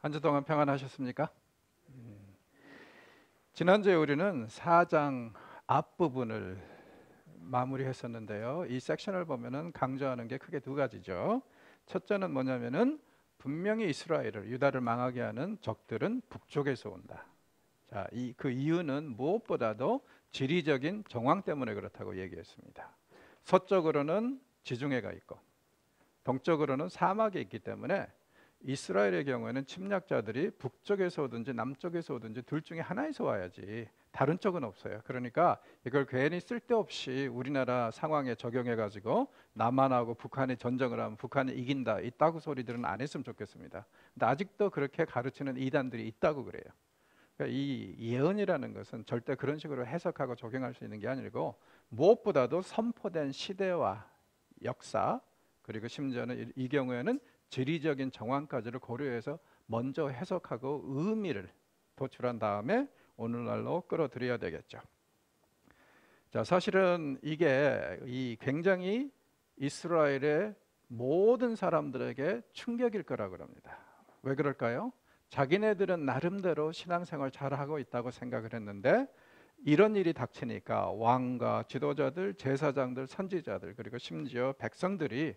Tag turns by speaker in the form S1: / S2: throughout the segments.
S1: 한 주 동안 평안하셨습니까? 지난주에 우리는 4장 앞부분을 마무리했었는데요. 이 섹션을 보면은 강조하는 게 크게 두 가지죠. 첫째는 뭐냐면은 분명히 이스라엘을 유다를 망하게 하는 적들은 북쪽에서 온다. 자, 그 이유는 무엇보다도 지리적인 정황 때문에 그렇다고 얘기했습니다. 서쪽으로는 지중해가 있고 동쪽으로는 사막이 있기 때문에 이스라엘의 경우에는 침략자들이 북쪽에서 오든지 남쪽에서 오든지 둘 중에 하나에서 와야지 다른 쪽은 없어요. 그러니까 이걸 괜히 쓸데없이 우리나라 상황에 적용해 가지고 남한하고 북한이 전쟁을 하면 북한이 이긴다 이따구 소리들은 안 했으면 좋겠습니다. 근데 아직도 그렇게 가르치는 이단들이 있다고 그래요. 그러니까 이 예언이라는 것은 절대 그런 식으로 해석하고 적용할 수 있는 게 아니고 무엇보다도 선포된 시대와 역사 그리고 심지어는 이 경우에는 지리적인 정황까지를 고려해서 먼저 해석하고 의미를 도출한 다음에 오늘날로 끌어들여야 되겠죠. 자, 사실은 이게 굉장히 이스라엘의 모든 사람들에게 충격일 거라고 합니다. 왜 그럴까요? 자기네들은 나름대로 신앙생활 잘하고 있다고 생각을 했는데 이런 일이 닥치니까 왕과 지도자들, 제사장들, 선지자들 그리고 심지어 백성들이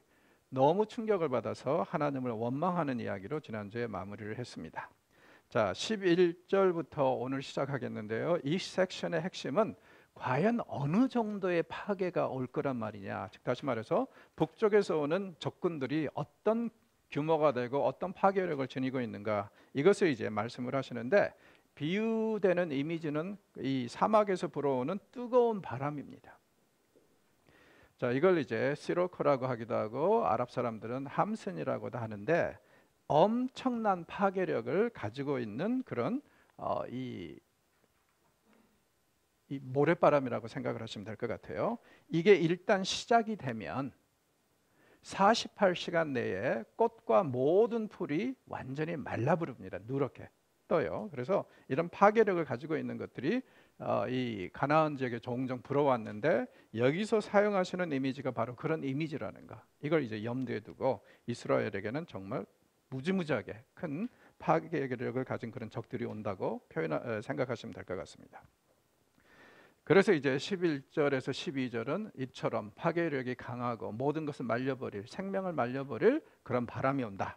S1: 너무 충격을 받아서 하나님을 원망하는 이야기로 지난주에 마무리를 했습니다. 자, 11절부터 오늘 시작하겠는데요. 이 섹션의 핵심은 과연 어느 정도의 파괴가 올 거란 말이냐. 즉 다시 말해서 북쪽에서 오는 적군들이 어떤 규모가 되고 어떤 파괴력을 지니고 있는가. 이것을 이제 말씀을 하시는데 비유되는 이미지는 이 사막에서 불어오는 뜨거운 바람입니다. 자, 이걸 이제 시로코라고 하기도 하고 아랍 사람들은 함센이라고도 하는데 엄청난 파괴력을 가지고 있는 그런 이 모래바람이라고 생각을 하시면 될 것 같아요. 이게 일단 시작이 되면 48시간 내에 꽃과 모든 풀이 완전히 말라버립니다. 누렇게 떠요. 그래서 이런 파괴력을 가지고 있는 것들이 이 가나안 지역에 종종 불어왔는데 여기서 사용하시는 이미지가 바로 그런 이미지라는 거. 이걸 이제 염두에 두고 이스라엘에게는 정말 무지무지하게 큰 파괴력을 가진 그런 적들이 온다고 생각하시면 될 것 같습니다. 그래서 이제 11절에서 12절은 이처럼 파괴력이 강하고 모든 것을 말려버릴, 생명을 말려버릴 그런 바람이 온다.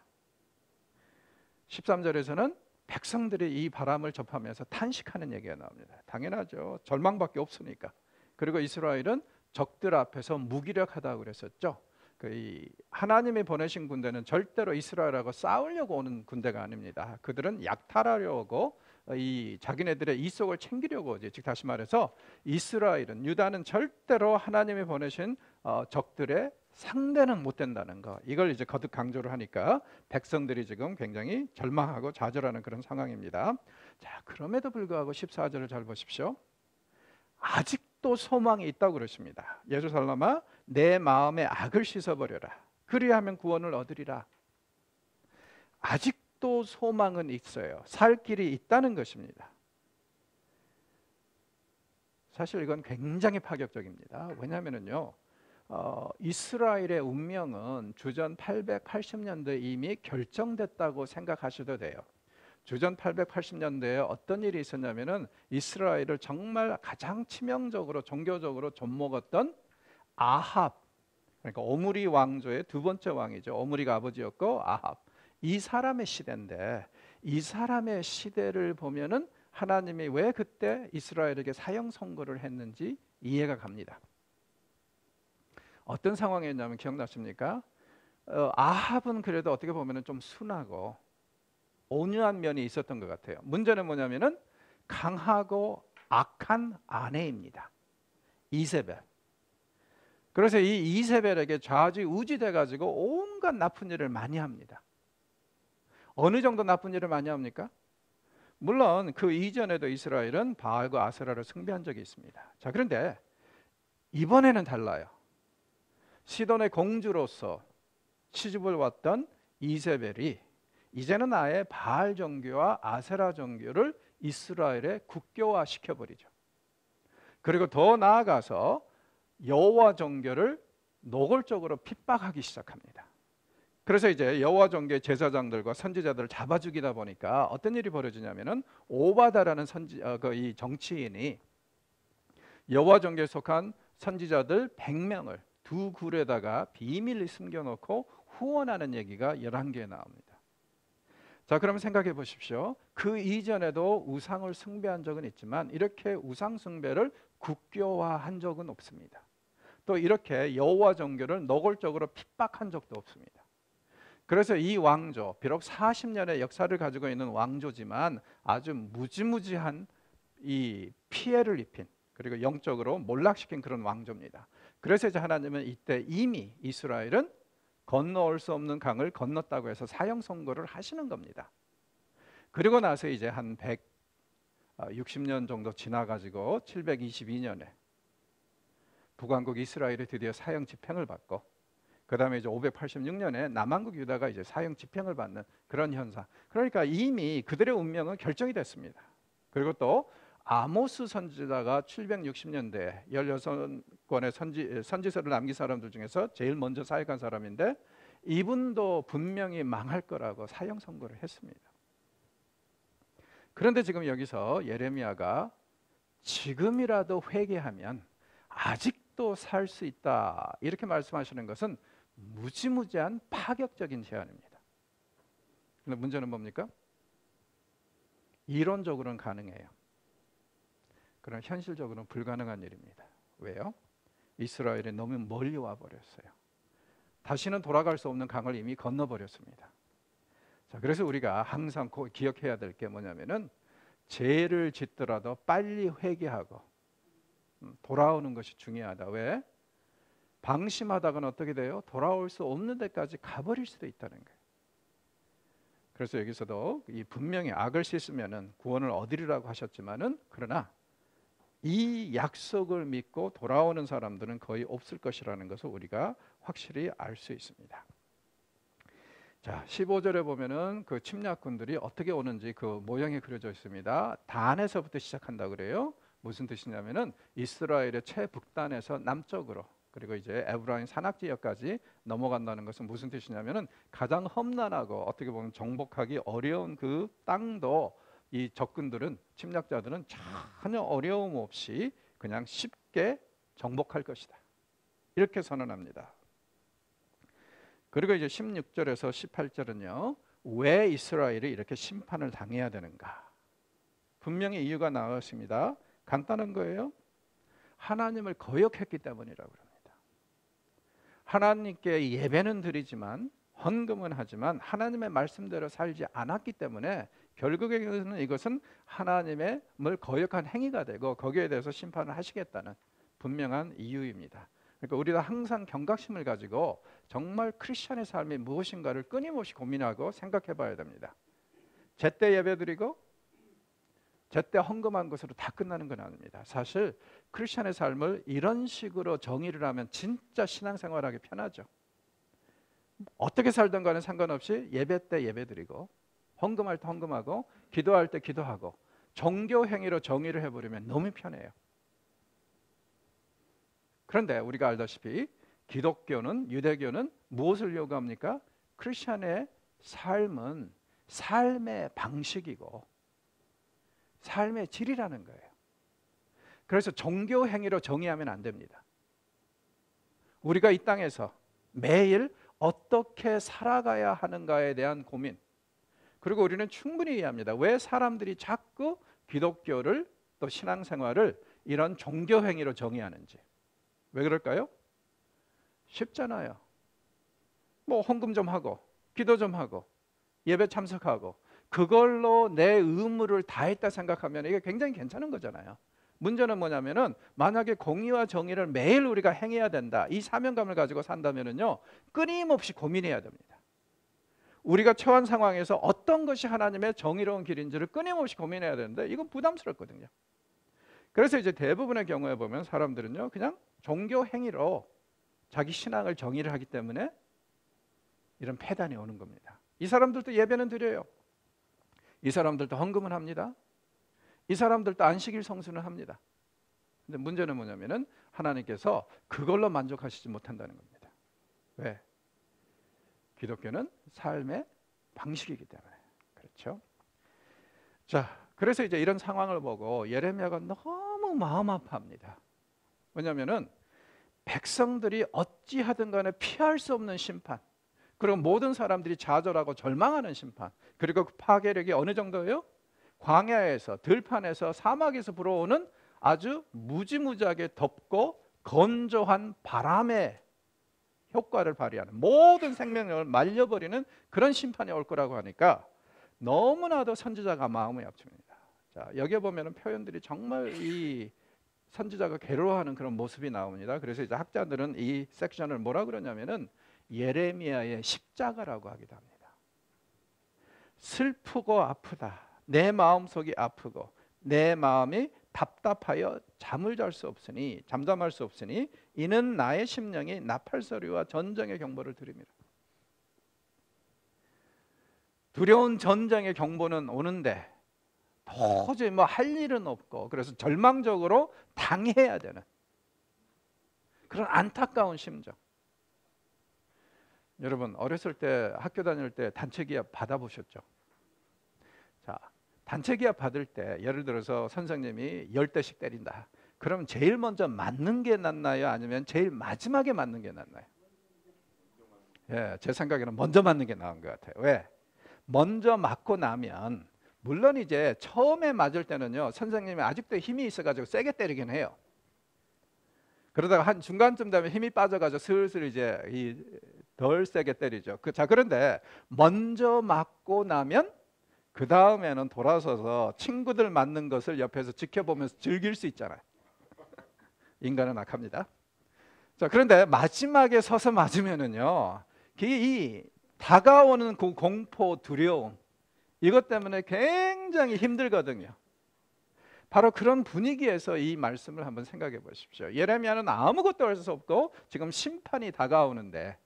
S1: 13절에서는 백성들이 이 바람을 접하면서 탄식하는 얘기가 나옵니다. 당연하죠. 절망밖에 없으니까. 그리고 이스라엘은 적들 앞에서 무기력하다고 그랬었죠. 하나님이 보내신 군대는 절대로 이스라엘하고 싸우려고 오는 군대가 아닙니다. 그들은 약탈하려고 자기네들의 이속을 챙기려고 오지. 즉 다시 말해서 이스라엘은 유다는 절대로 하나님이 보내신 적들의 상대는 못 된다는 거. 이걸 이제 거듭 강조를 하니까 백성들이 지금 굉장히 절망하고 좌절하는 그런 상황입니다. 자, 그럼에도 불구하고 14절을 잘 보십시오. 아직도 소망이 있다고 그러십니다. 예루살렘아 내 마음의 악을 씻어버려라. 그리하면 구원을 얻으리라. 아직도 소망은 있어요. 살 길이 있다는 것입니다. 사실 이건 굉장히 파격적입니다. 왜냐하면요, 이스라엘의 운명은 주전 880년대 이미 결정됐다고 생각하셔도 돼요. 주전 880년대에 어떤 일이 있었냐면은 이스라엘을 정말 가장 치명적으로 종교적으로 좀먹었던 아합, 그러니까 오므리 왕조의 두 번째 왕이죠. 오므리가 아버지였고 아합. 이 사람의 시대인데 이 사람의 시대를 보면은 하나님이 왜 그때 이스라엘에게 사형 선고를 했는지 이해가 갑니다. 어떤 상황이었냐면 기억나십니까? 아합은 그래도 어떻게 보면은 좀 순하고 온유한 면이 있었던 것 같아요. 문제는 뭐냐면은 강하고 악한 아내입니다. 이세벨. 그래서 이 이세벨에게 좌지우지돼 가지고 온갖 나쁜 일을 많이 합니다. 어느 정도 나쁜 일을 많이 합니까? 물론 그 이전에도 이스라엘은 바알과 아세라를 숭배한 적이 있습니다. 자, 그런데 이번에는 달라요. 시돈의 공주로서 시집을 왔던 이세벨이 이제는 아예 바알 종교와 아세라 종교를 이스라엘에 국교화 시켜버리죠. 그리고 더 나아가서 여호와 종교를 노골적으로 핍박하기 시작합니다. 그래서 이제 여호와 종교의 제사장들과 선지자들을 잡아 죽이다 보니까 어떤 일이 벌어지냐면은 오바다라는 이 정치인이 여호와 종교에 속한 선지자들 100명을 두 굴에다가 비밀리 숨겨놓고 후원하는 얘기가 11개에 나옵니다. 자, 그러면 생각해 보십시오. 그 이전에도 우상을 숭배한 적은 있지만 이렇게 우상 숭배를 국교화한 적은 없습니다. 또 이렇게 여호와 종교를 노골적으로 핍박한 적도 없습니다. 그래서 이 왕조, 비록 40년의 역사를 가지고 있는 왕조지만 아주 무지무지한 이 피해를 입힌, 그리고 영적으로 몰락시킨 그런 왕조입니다. 그래서 이제 하나님은 이때 이미 이스라엘은 건너올 수 없는 강을 건넜다고 해서 사형 선고를 하시는 겁니다. 그리고 나서 이제 한 160년 정도 지나가지고 722년에 북왕국 이스라엘이 드디어 사형 집행을 받고, 그 다음에 이제 586년에 남왕국 유다가 이제 사형 집행을 받는 그런 현상. 그러니까 이미 그들의 운명은 결정이 됐습니다. 그리고 또 아모스 선지자가 760년대에 16권의 선지서를 남긴 사람들 중에서 제일 먼저 사역한 사람인데, 이분도 분명히 망할 거라고 사형 선고를 했습니다. 그런데 지금 여기서 예레미야가 지금이라도 회개하면 아직도 살 수 있다 이렇게 말씀하시는 것은 무지무지한 파격적인 제안입니다. 그런데 문제는 뭡니까? 이론적으로는 가능해요. 그러나 현실적으로는 불가능한 일입니다. 왜요? 이스라엘이 너무 멀리 와버렸어요. 다시는 돌아갈 수 없는 강을 이미 건너버렸습니다. 자, 그래서 우리가 항상 기억해야 될 게 뭐냐면은 죄를 짓더라도 빨리 회개하고 돌아오는 것이 중요하다. 왜? 방심하다가는 어떻게 돼요? 돌아올 수 없는 데까지 가버릴 수도 있다는 거예요. 그래서 여기서도 이 분명히 악을 씻으면은 구원을 얻으리라고 하셨지만은, 그러나 이 약속을 믿고 돌아오는 사람들은 거의 없을 것이라는 것을 우리가 확실히 알 수 있습니다. 자, 15절에 보면은 그 침략군들이 어떻게 오는지 그 모형이 그려져 있습니다. 단에서부터 시작한다 그래요. 무슨 뜻이냐면은 이스라엘의 최북단에서 남쪽으로, 그리고 이제 에브라임 산악 지역까지 넘어간다는 것은 무슨 뜻이냐면은 가장 험난하고 어떻게 보면 정복하기 어려운 그 땅도 이 적군들은, 침략자들은 전혀 어려움 없이 그냥 쉽게 정복할 것이다, 이렇게 선언합니다. 그리고 이제 16절에서 18절은요, 왜 이스라엘이 이렇게 심판을 당해야 되는가? 분명히 이유가 나왔습니다. 간단한 거예요. 하나님을 거역했기 때문이라고 합니다. 하나님께 예배는 드리지만, 헌금은 하지만 하나님의 말씀대로 살지 않았기 때문에 결국에는 이것은 하나님을 거역한 행위가 되고 거기에 대해서 심판을 하시겠다는 분명한 이유입니다. 그러니까 우리가 항상 경각심을 가지고 정말 크리스천의 삶이 무엇인가를 끊임없이 고민하고 생각해 봐야 됩니다. 제때 예배드리고 제때 헌금한 것으로 다 끝나는 건 아닙니다. 사실 크리스천의 삶을 이런 식으로 정의를 하면 진짜 신앙생활하기 편하죠. 어떻게 살든 간에 상관없이 예배 때 예배드리고, 헌금할 때 헌금하고, 기도할 때 기도하고, 종교 행위로 정의를 해버리면 너무 편해요. 그런데 우리가 알다시피 기독교는, 유대교는 무엇을 요구합니까? 크리스천의 삶은 삶의 방식이고 삶의 질이라는 거예요. 그래서 종교 행위로 정의하면 안 됩니다. 우리가 이 땅에서 매일 어떻게 살아가야 하는가에 대한 고민, 그리고 우리는 충분히 이해합니다. 왜 사람들이 자꾸 기독교를, 또 신앙생활을 이런 종교 행위로 정의하는지. 왜 그럴까요? 쉽잖아요. 뭐 헌금 좀 하고, 기도 좀 하고, 예배 참석하고, 그걸로 내 의무를 다했다 생각하면 이게 굉장히 괜찮은 거잖아요. 문제는 뭐냐면은 만약에 공의와 정의를 매일 우리가 행해야 된다, 이 사명감을 가지고 산다면은요, 끊임없이 고민해야 됩니다. 우리가 처한 상황에서 어떤 것이 하나님의 정의로운 길인지를 끊임없이 고민해야 되는데 이건 부담스럽거든요. 그래서 이제 대부분의 경우에 보면 사람들은요, 그냥 종교 행위로 자기 신앙을 정의를 하기 때문에 이런 폐단이 오는 겁니다. 이 사람들도 예배는 드려요. 이 사람들도 헌금은 합니다. 이 사람들도 안식일 성수는 합니다. 근데 문제는 뭐냐면은 하나님께서 그걸로 만족하시지 못한다는 겁니다. 왜? 기독교는 삶의 방식이기 때문에. 그렇죠? 자, 그래서 이제 이런 상황을 보고 예레미야가 너무 마음 아파합니다. 왜냐하면은 백성들이 어찌하든 간에 피할 수 없는 심판, 그리고 모든 사람들이 좌절하고 절망하는 심판, 그리고 그 파괴력이 어느 정도예요? 광야에서, 들판에서, 사막에서 불어오는 아주 무지무지하게 덥고 건조한 바람의 효과를 발휘하는, 모든 생명력을 말려버리는 그런 심판이 올 거라고 하니까 너무나도 선지자가 마음이 아픕니다. 자, 여기 보면 표현들이 정말 이 선지자가 괴로워하는 그런 모습이 나옵니다. 그래서 이제 학자들은 이 섹션을 뭐라 그러냐면은 예레미야의 십자가라고 하기도 합니다. 슬프고 아프다. 내 마음속이 아프고 내 마음이 답답하여 잠을 잘 수 없으니, 잠잠할 수 없으니 이는 나의 심령이 나팔소리와 전쟁의 경보를 들으미라. 두려운 전쟁의 경보는 오는데 도저히 뭐 할 일은 없고, 그래서 절망적으로 당해야 되는 그런 안타까운 심정. 여러분 어렸을 때 학교 다닐 때 단체 기합 받아보셨죠? 자, 단체 기합 받을 때 예를 들어서 선생님이 10대씩 때린다. 그럼 제일 먼저 맞는 게 낫나요? 아니면 제일 마지막에 맞는 게 낫나요? 예, 제 생각에는 먼저 맞는 게 나은 것 같아요. 왜? 먼저 맞고 나면, 물론 이제 처음에 맞을 때는요, 선생님이 아직도 힘이 있어가지고 세게 때리긴 해요. 그러다가 한 중간쯤 되면 힘이 빠져가지고 슬슬 이제 덜 세게 때리죠. 자, 그런데 먼저 맞고 나면 그 다음에는 돌아서서 친구들 맞는 것을 옆에서 지켜보면서 즐길 수 있잖아요. 인간은 악합니다. 자, 그런데 마지막에 서서 맞으면은요, 이 다가오는 그 공포, 두려움, 이것 때문에 굉장히 힘들거든요. 바로 그런 분위기에서 이 말씀을 한번 생각해 보십시오. 예레미야는 아무것도 할 수 없고 지금 심판이 다가오는데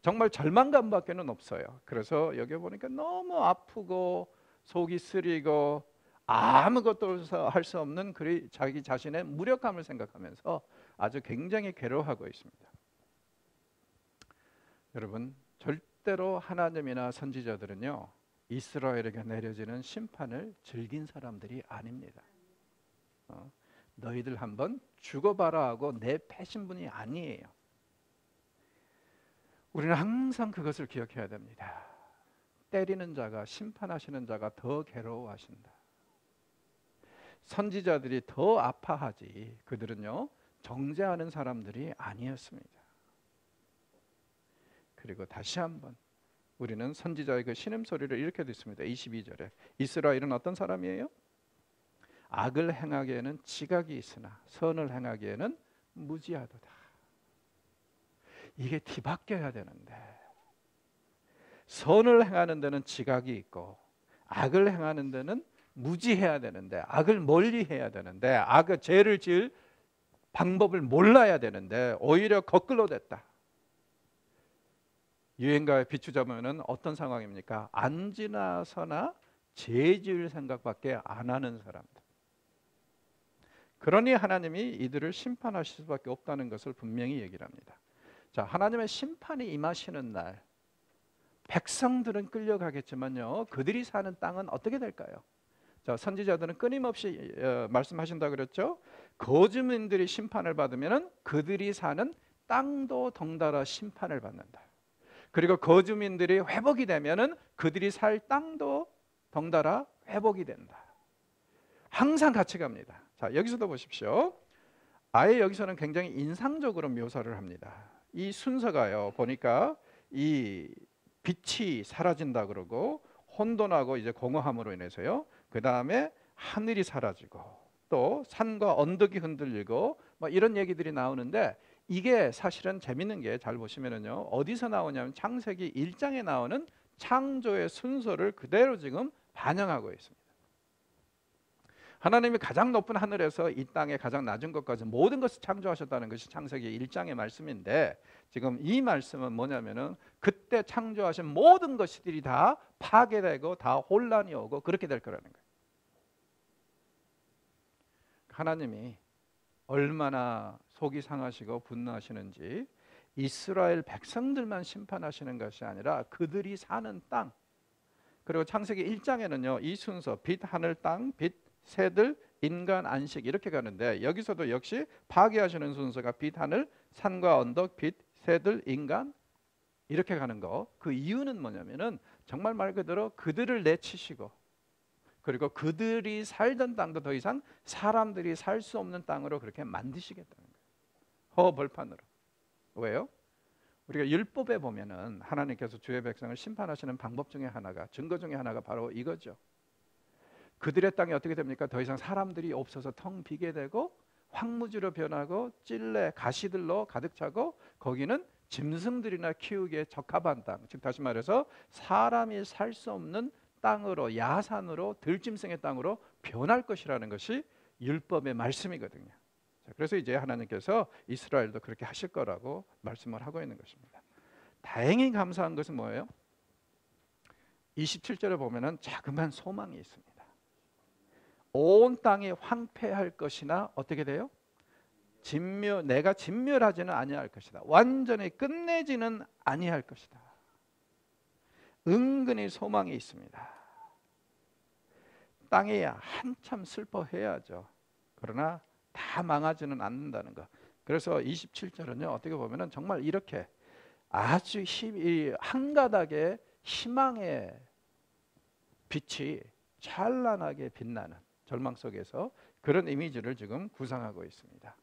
S1: 정말 절망감밖에는 없어요. 그래서 여기 보니까 너무 아프고 속이 쓰리고 아무것도 할 수 없는 자기 자신의 무력감을 생각하면서 아주 굉장히 괴로워하고 있습니다. 여러분, 절대로 하나님이나 선지자들은요, 이스라엘에게 내려지는 심판을 즐긴 사람들이 아닙니다. 너희들 한번 죽어봐라 하고 내패신 분이 아니에요. 우리는 항상 그것을 기억해야 됩니다. 때리는 자가, 심판하시는 자가 더 괴로워하신다. 선지자들이 더 아파하지 그들은요, 정죄하는 사람들이 아니었습니다. 그리고 다시 한번 우리는 선지자의 그 신음소리를 이렇게 듣습니다. 22절에 이스라엘은 어떤 사람이에요? 악을 행하기에는 지각이 있으나 선을 행하기에는 무지하도다. 이게 뒤바뀌어야 되는데, 선을 행하는 데는 지각이 있고 악을 행하는 데는 무지해야 되는데, 악을 멀리해야 되는데, 악의 죄를 지을 방법을 몰라야 되는데 오히려 거꾸로 됐다. 유행가에 비추자면 어떤 상황입니까? 안 지나서나 죄 지을 생각밖에 안 하는 사람들. 그러니 하나님이 이들을 심판하실 수밖에 없다는 것을 분명히 얘기를 합니다. 자, 하나님의 심판이 임하시는 날 백성들은 끌려가겠지만요, 그들이 사는 땅은 어떻게 될까요? 자, 선지자들은 끊임없이 말씀하신다 그랬죠. 거주민들이 심판을 받으면 그들이 사는 땅도 덩달아 심판을 받는다. 그리고 거주민들이 회복이 되면은 그들이 살 땅도 덩달아 회복이 된다. 항상 같이 갑니다. 자, 여기서도 보십시오. 아예 여기서는 굉장히 인상적으로 묘사를 합니다. 이 순서가요, 보니까 이 빛이 사라진다 그러고 혼돈하고 이제 공허함으로 인해서요, 그 다음에 하늘이 사라지고 또 산과 언덕이 흔들리고 뭐 이런 얘기들이 나오는데, 이게 사실은 재밌는 게 잘 보시면은요, 어디서 나오냐면 창세기 1장에 나오는 창조의 순서를 그대로 지금 반영하고 있습니다. 하나님이 가장 높은 하늘에서 이 땅의 가장 낮은 것까지 모든 것을 창조하셨다는 것이 창세기 1장의 말씀인데, 지금 이 말씀은 뭐냐면은 그때 창조하신 모든 것들이 다 파괴되고 다 혼란이 오고 그렇게 될 거라는 거예요. 하나님이 얼마나 속이 상하시고 분노하시는지 이스라엘 백성들만 심판하시는 것이 아니라 그들이 사는 땅, 그리고 창세기 1장에는요 이 순서 빛, 하늘, 땅, 빛, 새들, 인간, 안식 이렇게 가는데 여기서도 역시 파괴하시는 순서가 빛, 하늘, 산과 언덕, 빛, 새들, 인간 이렇게 가는 거. 그 이유는 뭐냐면은 정말 말 그대로 그들을 내치시고 그리고 그들이 살던 땅도 더 이상 사람들이 살 수 없는 땅으로 그렇게 만드시겠다는 거예요. 허벌판으로. 왜요? 우리가 율법에 보면은 하나님께서 주의 백성을 심판하시는 방법 중에 하나가, 증거 중에 하나가 바로 이거죠. 그들의 땅이 어떻게 됩니까? 더 이상 사람들이 없어서 텅 비게 되고 황무지로 변하고 찔레, 가시들로 가득 차고 거기는 짐승들이나 키우기에 적합한 땅, 즉 다시 말해서 사람이 살 수 없는 땅으로, 야산으로, 들짐승의 땅으로 변할 것이라는 것이 율법의 말씀이거든요. 그래서 이제 하나님께서 이스라엘도 그렇게 하실 거라고 말씀을 하고 있는 것입니다. 다행히 감사한 것은 뭐예요? 27절에 보면은 자그마한 소망이 있습니다. 온 땅이 황폐할 것이나 어떻게 돼요? 내가 진멸하지는 아니할 것이다. 완전히 끝내지는 아니할 것이다. 은근히 소망이 있습니다. 땅이 한참 슬퍼해야죠. 그러나 다 망하지는 않는다는 것. 그래서 27절은요 어떻게 보면은 정말 이렇게 아주 한 가닥의 희망의 빛이 찬란하게 빛나는 절망 속에서 그런 이미지를 지금 구상하고 있습니다.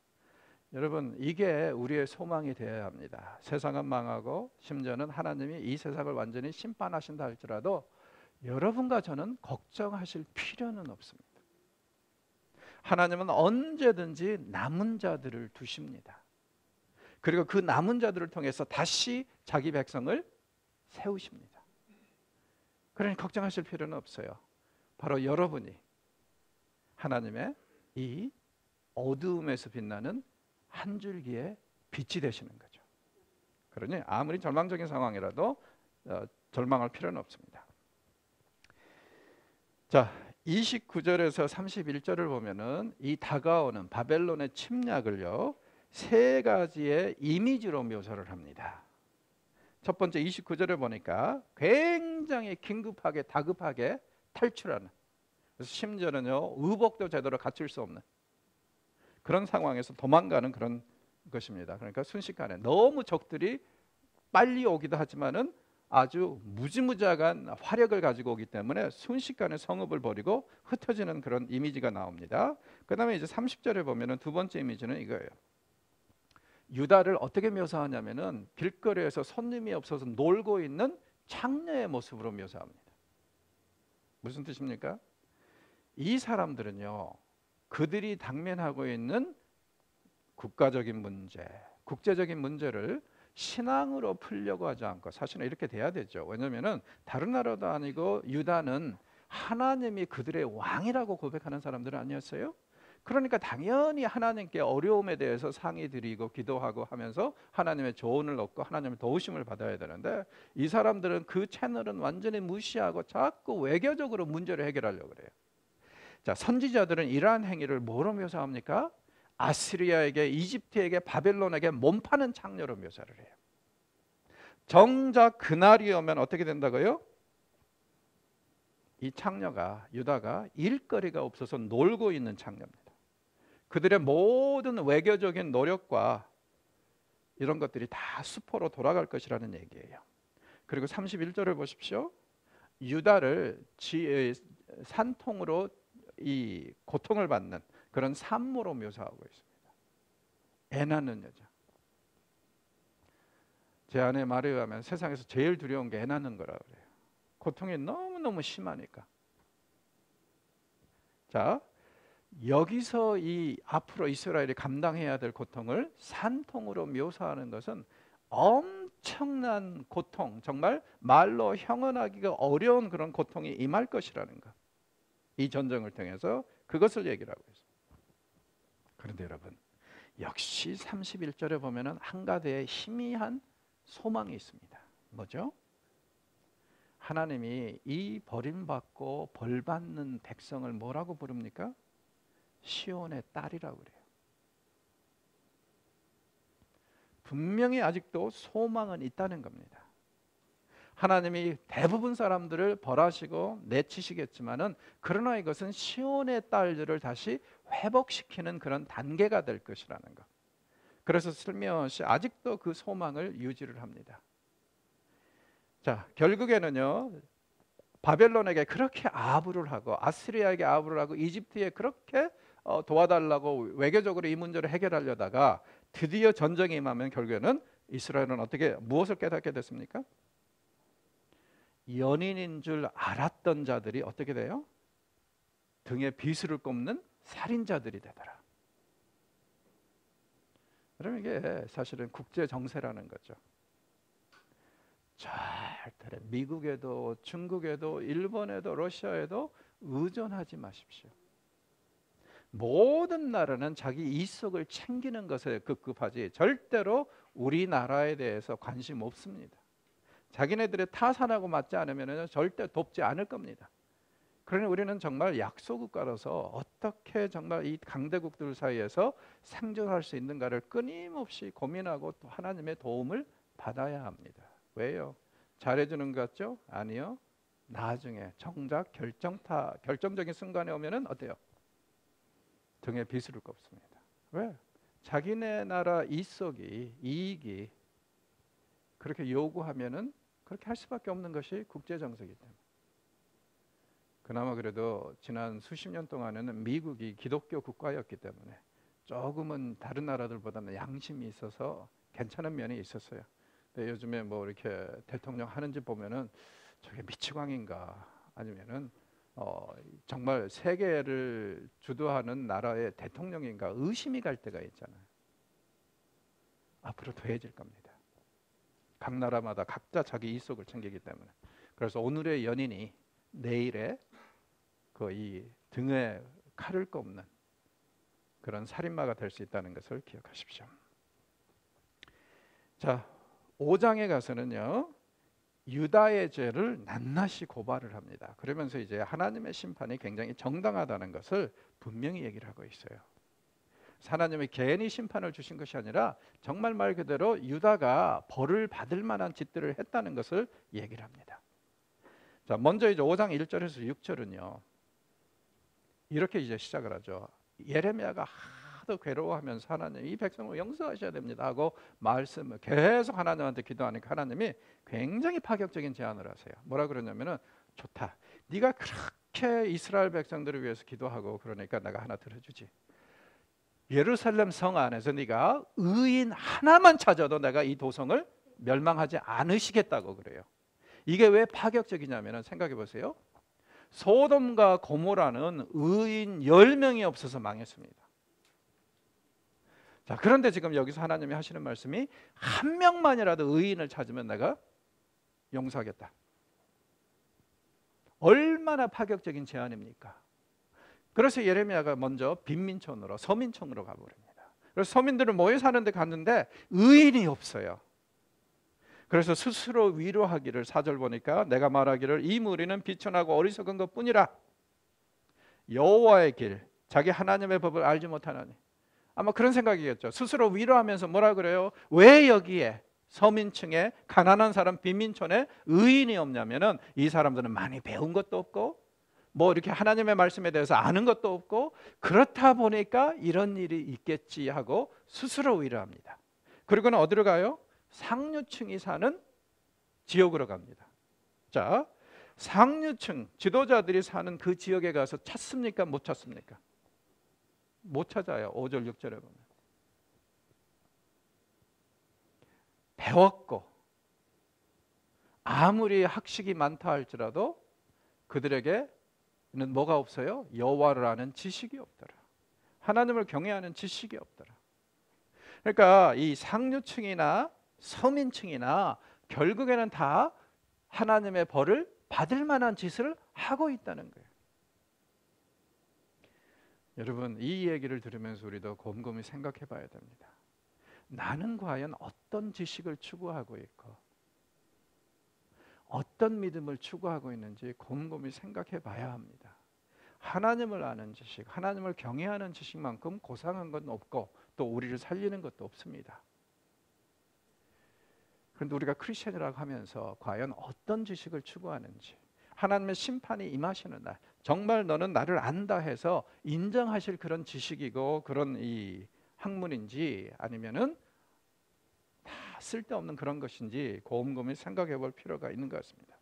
S1: 여러분, 이게 우리의 소망이 되어야 합니다. 세상은 망하고 심지어는 하나님이 이 세상을 완전히 심판하신다 할지라도 여러분과 저는 걱정하실 필요는 없습니다. 하나님은 언제든지 남은 자들을 두십니다. 그리고 그 남은 자들을 통해서 다시 자기 백성을 세우십니다. 그러니 걱정하실 필요는 없어요. 바로 여러분이 하나님의 이 어두움에서 빛나는 한 줄기의 빛이 되시는 거죠. 그러니 아무리 절망적인 상황이라도 절망할 필요는 없습니다. 자, 29절에서 31절을 보면은 이 다가오는 바벨론의 침략을요 세 가지의 이미지로 묘사를 합니다. 첫 번째 29절에 보니까 굉장히 긴급하게 다급하게 탈출하는, 그래서 심지어는요 의복도 제대로 갖출 수 없는 그런 상황에서 도망가는 그런 것입니다. 그러니까 순식간에 너무 적들이 빨리 오기도 하지만은 아주 무지무지한 화력을 가지고 오기 때문에 순식간에 성읍을 버리고 흩어지는 그런 이미지가 나옵니다. 그 다음에 이제 30절에 보면은 두 번째 이미지는 이거예요. 유다를 어떻게 묘사하냐면은 길거리에서 손님이 없어서 놀고 있는 창녀의 모습으로 묘사합니다. 무슨 뜻입니까? 이 사람들은요 그들이 당면하고 있는 국가적인 문제, 국제적인 문제를 신앙으로 풀려고 하지 않고, 사실은 이렇게 돼야 되죠. 왜냐하면 다른 나라도 아니고 유다는 하나님이 그들의 왕이라고 고백하는 사람들은 아니었어요. 그러니까 당연히 하나님께 어려움에 대해서 상의 드리고 기도하고 하면서 하나님의 조언을 얻고 하나님의 도우심을 받아야 되는데 이 사람들은 그 채널은 완전히 무시하고 자꾸 외교적으로 문제를 해결하려고 그래요. 자, 선지자들은 이러한 행위를 뭐로 묘사합니까? 아시리아에게, 이집트에게, 바벨론에게 몸파는 창녀로 묘사를 해요. 정작 그날이 오면 어떻게 된다고요? 이 창녀가, 유다가 일거리가 없어서 놀고 있는 창녀입니다. 그들의 모든 외교적인 노력과 이런 것들이 다 수포로 돌아갈 것이라는 얘기예요. 그리고 31절을 보십시오. 유다를 산통으로 이 고통을 받는 그런 산모로 묘사하고 있습니다. 애 낳는 여자. 제 아내 말에 의하면 세상에서 제일 두려운 게 애 낳는 거라고 그래요. 고통이 너무너무 심하니까. 자, 여기서 이 앞으로 이스라엘이 감당해야 될 고통을 산통으로 묘사하는 것은 엄청난 고통, 정말 말로 형언하기가 어려운 그런 고통이 임할 것이라는 것. 이 전쟁을 통해서 그것을 얘기를 하고 있습니다. 그런데 여러분, 역시 31절에 보면은 한가대의 희미한 소망이 있습니다. 뭐죠? 하나님이 이 버림받고 벌받는 백성을 뭐라고 부릅니까? 시온의 딸이라고 그래요. 분명히 아직도 소망은 있다는 겁니다. 하나님이 대부분 사람들을 벌하시고 내치시겠지만은 그러나 이것은 시온의 딸들을 다시 회복시키는 그런 단계가 될 것이라는 것. 그래서 슬미엇이 아직도 그 소망을 유지를 합니다. 자, 결국에는요, 바벨론에게 그렇게 아부를 하고 아시리아에게 아부를 하고 이집트에 그렇게 도와달라고 외교적으로 이 문제를 해결하려다가 드디어 전쟁이 임하면 결국에는 이스라엘은 어떻게 무엇을 깨닫게 됐습니까? 연인인 줄 알았던 자들이 어떻게 돼요? 등에 비수를 꼽는 살인자들이 되더라. 그러면 이게 사실은 국제 정세라는 거죠. 절대 미국에도 중국에도 일본에도 러시아에도 의존하지 마십시오. 모든 나라는 자기 이속을 챙기는 것에 급급하지 절대로 우리나라에 대해서 관심 없습니다. 자기네들의 타산하고 맞지 않으면 절대 돕지 않을 겁니다. 그러니 우리는 정말 약소국가로서 어떻게 정말 이 강대국들 사이에서 생존할 수 있는가를 끊임없이 고민하고 또 하나님의 도움을 받아야 합니다. 왜요? 잘해주는 것 같죠? 아니요. 나중에 정작 결정적인 순간에 오면은 어때요? 등에 비수를 꼽습니다. 왜? 자기네 나라 이익이 그렇게 요구하면은 그렇게 할 수밖에 없는 것이 국제 정세이기 때문에. 그나마 그래도 지난 수십 년 동안에는 미국이 기독교 국가였기 때문에 조금은 다른 나라들보다는 양심이 있어서 괜찮은 면이 있었어요. 근데 요즘에 뭐 이렇게 대통령 하는지 보면은 저게 미치광인가 아니면은 정말 세계를 주도하는 나라의 대통령인가 의심이 갈 때가 있잖아요. 앞으로 더해질 겁니다. 각 나라마다 각자 자기 이속을 챙기기 때문에. 그래서 오늘의 연인이 내일의 그 이 등에 칼을 꼽는 그런 살인마가 될 수 있다는 것을 기억하십시오. 자, 5장에 가서는요, 유다의 죄를 낱낱이 고발을 합니다. 그러면서 이제 하나님의 심판이 굉장히 정당하다는 것을 분명히 얘기를 하고 있어요. 하나님이 괜히 심판을 주신 것이 아니라 정말 말 그대로 유다가 벌을 받을 만한 짓들을 했다는 것을 얘기를 합니다. 자, 먼저 이제 5장 1절에서 6절은요. 이렇게 이제 시작을 하죠. 예레미야가 하도 괴로워하면서 하나님 이 백성을 용서하셔야 됩니다 하고 말씀을 계속 하나님한테 기도하니까 하나님이 굉장히 파격적인 제안을 하세요. 뭐라 그러냐면은 좋다. 네가 그렇게 이스라엘 백성들을 위해서 기도하고 그러니까 내가 하나 들어주지. 예루살렘 성 안에서 네가 의인 하나만 찾아도 내가 이 도성을 멸망하지 않으시겠다고 그래요. 이게 왜 파격적이냐면은 생각해 보세요. 소돔과 고모라는 의인 10명이 없어서 망했습니다. 자, 그런데 지금 여기서 하나님이 하시는 말씀이 한 명만이라도 의인을 찾으면 내가 용서하겠다. 얼마나 파격적인 제안입니까? 그래서 예레미야가 먼저 빈민촌으로 서민촌으로 가버립니다. 그래서 서민들은 모여 사는데 갔는데 의인이 없어요. 그래서 스스로 위로하기를 4절 보니까 내가 말하기를 이 무리는 비천하고 어리석은 것뿐이라 여호와의 길 자기 하나님의 법을 알지 못하나니 아마 그런 생각이겠죠. 스스로 위로하면서 뭐라 그래요? 왜 여기에 서민층에 가난한 사람 빈민촌에 의인이 없냐면은 이 사람들은 많이 배운 것도 없고 뭐 이렇게 하나님의 말씀에 대해서 아는 것도 없고 그렇다 보니까 이런 일이 있겠지 하고 스스로 위로합니다. 그리고는 어디로 가요? 상류층이 사는 지역으로 갑니다. 자, 상류층 지도자들이 사는 그 지역에 가서 찾습니까? 못 찾습니까? 못 찾아요. 5절 6절에 보면 배웠고 아무리 학식이 많다 할지라도 그들에게는 뭐가 없어요? 여호와를 아는 지식이 없더라. 하나님을 경외하는 지식이 없더라. 그러니까 이 상류층이나 서민층이나 결국에는 다 하나님의 벌을 받을 만한 짓을 하고 있다는 거예요. 여러분 이 얘기를 들으면서 우리도 곰곰이 생각해 봐야 됩니다. 나는 과연 어떤 지식을 추구하고 있고 어떤 믿음을 추구하고 있는지 곰곰이 생각해 봐야 합니다. 하나님을 아는 지식, 하나님을 경외하는 지식만큼 고상한 건 없고 또 우리를 살리는 것도 없습니다. 그런데 우리가 크리스천이라고 하면서 과연 어떤 지식을 추구하는지, 하나님의 심판이 임하시는 날, 정말 너는 나를 안다 해서 인정하실 그런 지식이고 그런 이 학문인지, 아니면은 다 쓸데없는 그런 것인지 곰곰이 생각해 볼 필요가 있는 것 같습니다.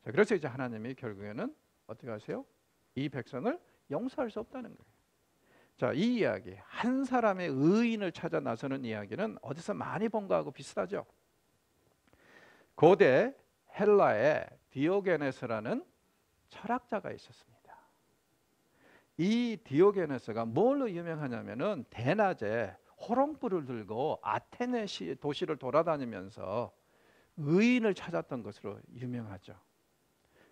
S1: 자, 그래서 이제 하나님이 결국에는 어떻게 하세요? 이 백성을 용서할 수 없다는 거예요. 자, 이 이야기, 한 사람의 의인을 찾아 나서는 이야기는 어디서 많이 본 거하고 비슷하죠. 고대 헬라에 디오게네스라는 철학자가 있었습니다. 이 디오게네스가 뭘로 유명하냐면은 대낮에 호롱불을 들고 아테네 도시를 돌아다니면서 의인을 찾았던 것으로 유명하죠.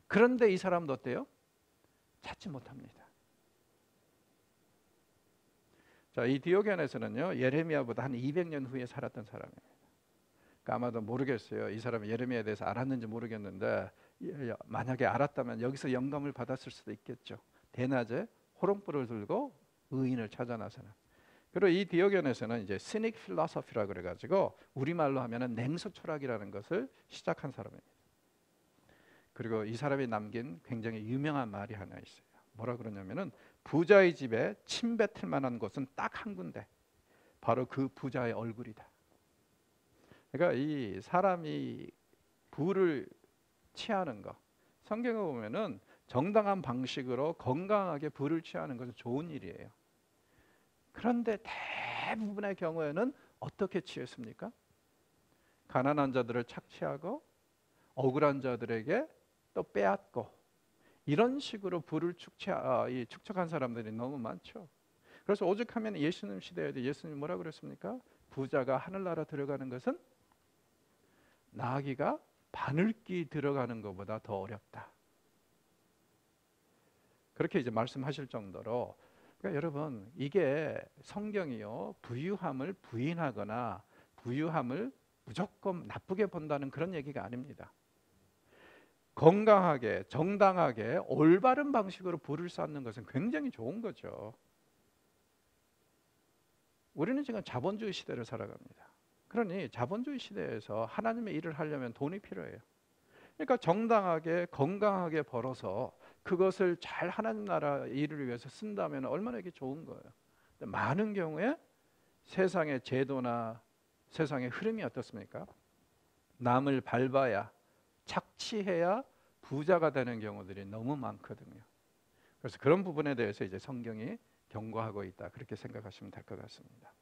S1: 그런데 이 사람도 어때요? 찾지 못합니다. 자, 이 디오게네스는요, 예레미야보다 한 200년 후에 살았던 사람입니다. 그러니까 아마도 모르겠어요. 이 사람이 예레미야에 대해서 알았는지 모르겠는데, 만약에 알았다면 여기서 영감을 받았을 수도 있겠죠. 대낮에 호롱불을 들고 의인을 찾아 나서는. 그리고 이 디오게네스는 이제 시닉 필로소피라 그래가지고 우리말로 하면은 냉소 철학이라는 것을 시작한 사람입니다. 그리고 이 사람이 남긴 굉장히 유명한 말이 하나 있어요. 뭐라 그러냐면은 부자의 집에 침 뱉을 만한 곳은 딱 한 군데, 바로 그 부자의 얼굴이다. 그러니까 이 사람이 부를 취하는 거, 성경에 보면은 정당한 방식으로 건강하게 부를 취하는 것은 좋은 일이에요. 그런데 대부분의 경우에는 어떻게 취했습니까? 가난한 자들을 착취하고 억울한 자들에게 또 빼앗고, 이런 식으로 부를 축적한 사람들이 너무 많죠. 그래서 오죽하면 예수님 시대에도 예수님 뭐라 그랬습니까? 부자가 하늘나라 들어가는 것은 나귀가 바늘기 들어가는 것보다 더 어렵다. 그렇게 이제 말씀하실 정도로, 그러니까 여러분, 이게 성경이요, 부유함을 부인하거나 부유함을 무조건 나쁘게 본다는 그런 얘기가 아닙니다. 건강하게, 정당하게, 올바른 방식으로 부를 쌓는 것은 굉장히 좋은 거죠. 우리는 지금 자본주의 시대를 살아갑니다. 그러니 자본주의 시대에서 하나님의 일을 하려면 돈이 필요해요. 그러니까 정당하게, 건강하게 벌어서 그것을 잘 하나님 나라 일을 위해서 쓴다면 얼마나 이게 좋은 거예요. 근데 많은 경우에 세상의 제도나 세상의 흐름이 어떻습니까? 남을 밟아야, 착취해야 부자가 되는 경우들이 너무 많거든요. 그래서 그런 부분에 대해서 이제 성경이 경고하고 있다, 그렇게 생각하시면 될 것 같습니다.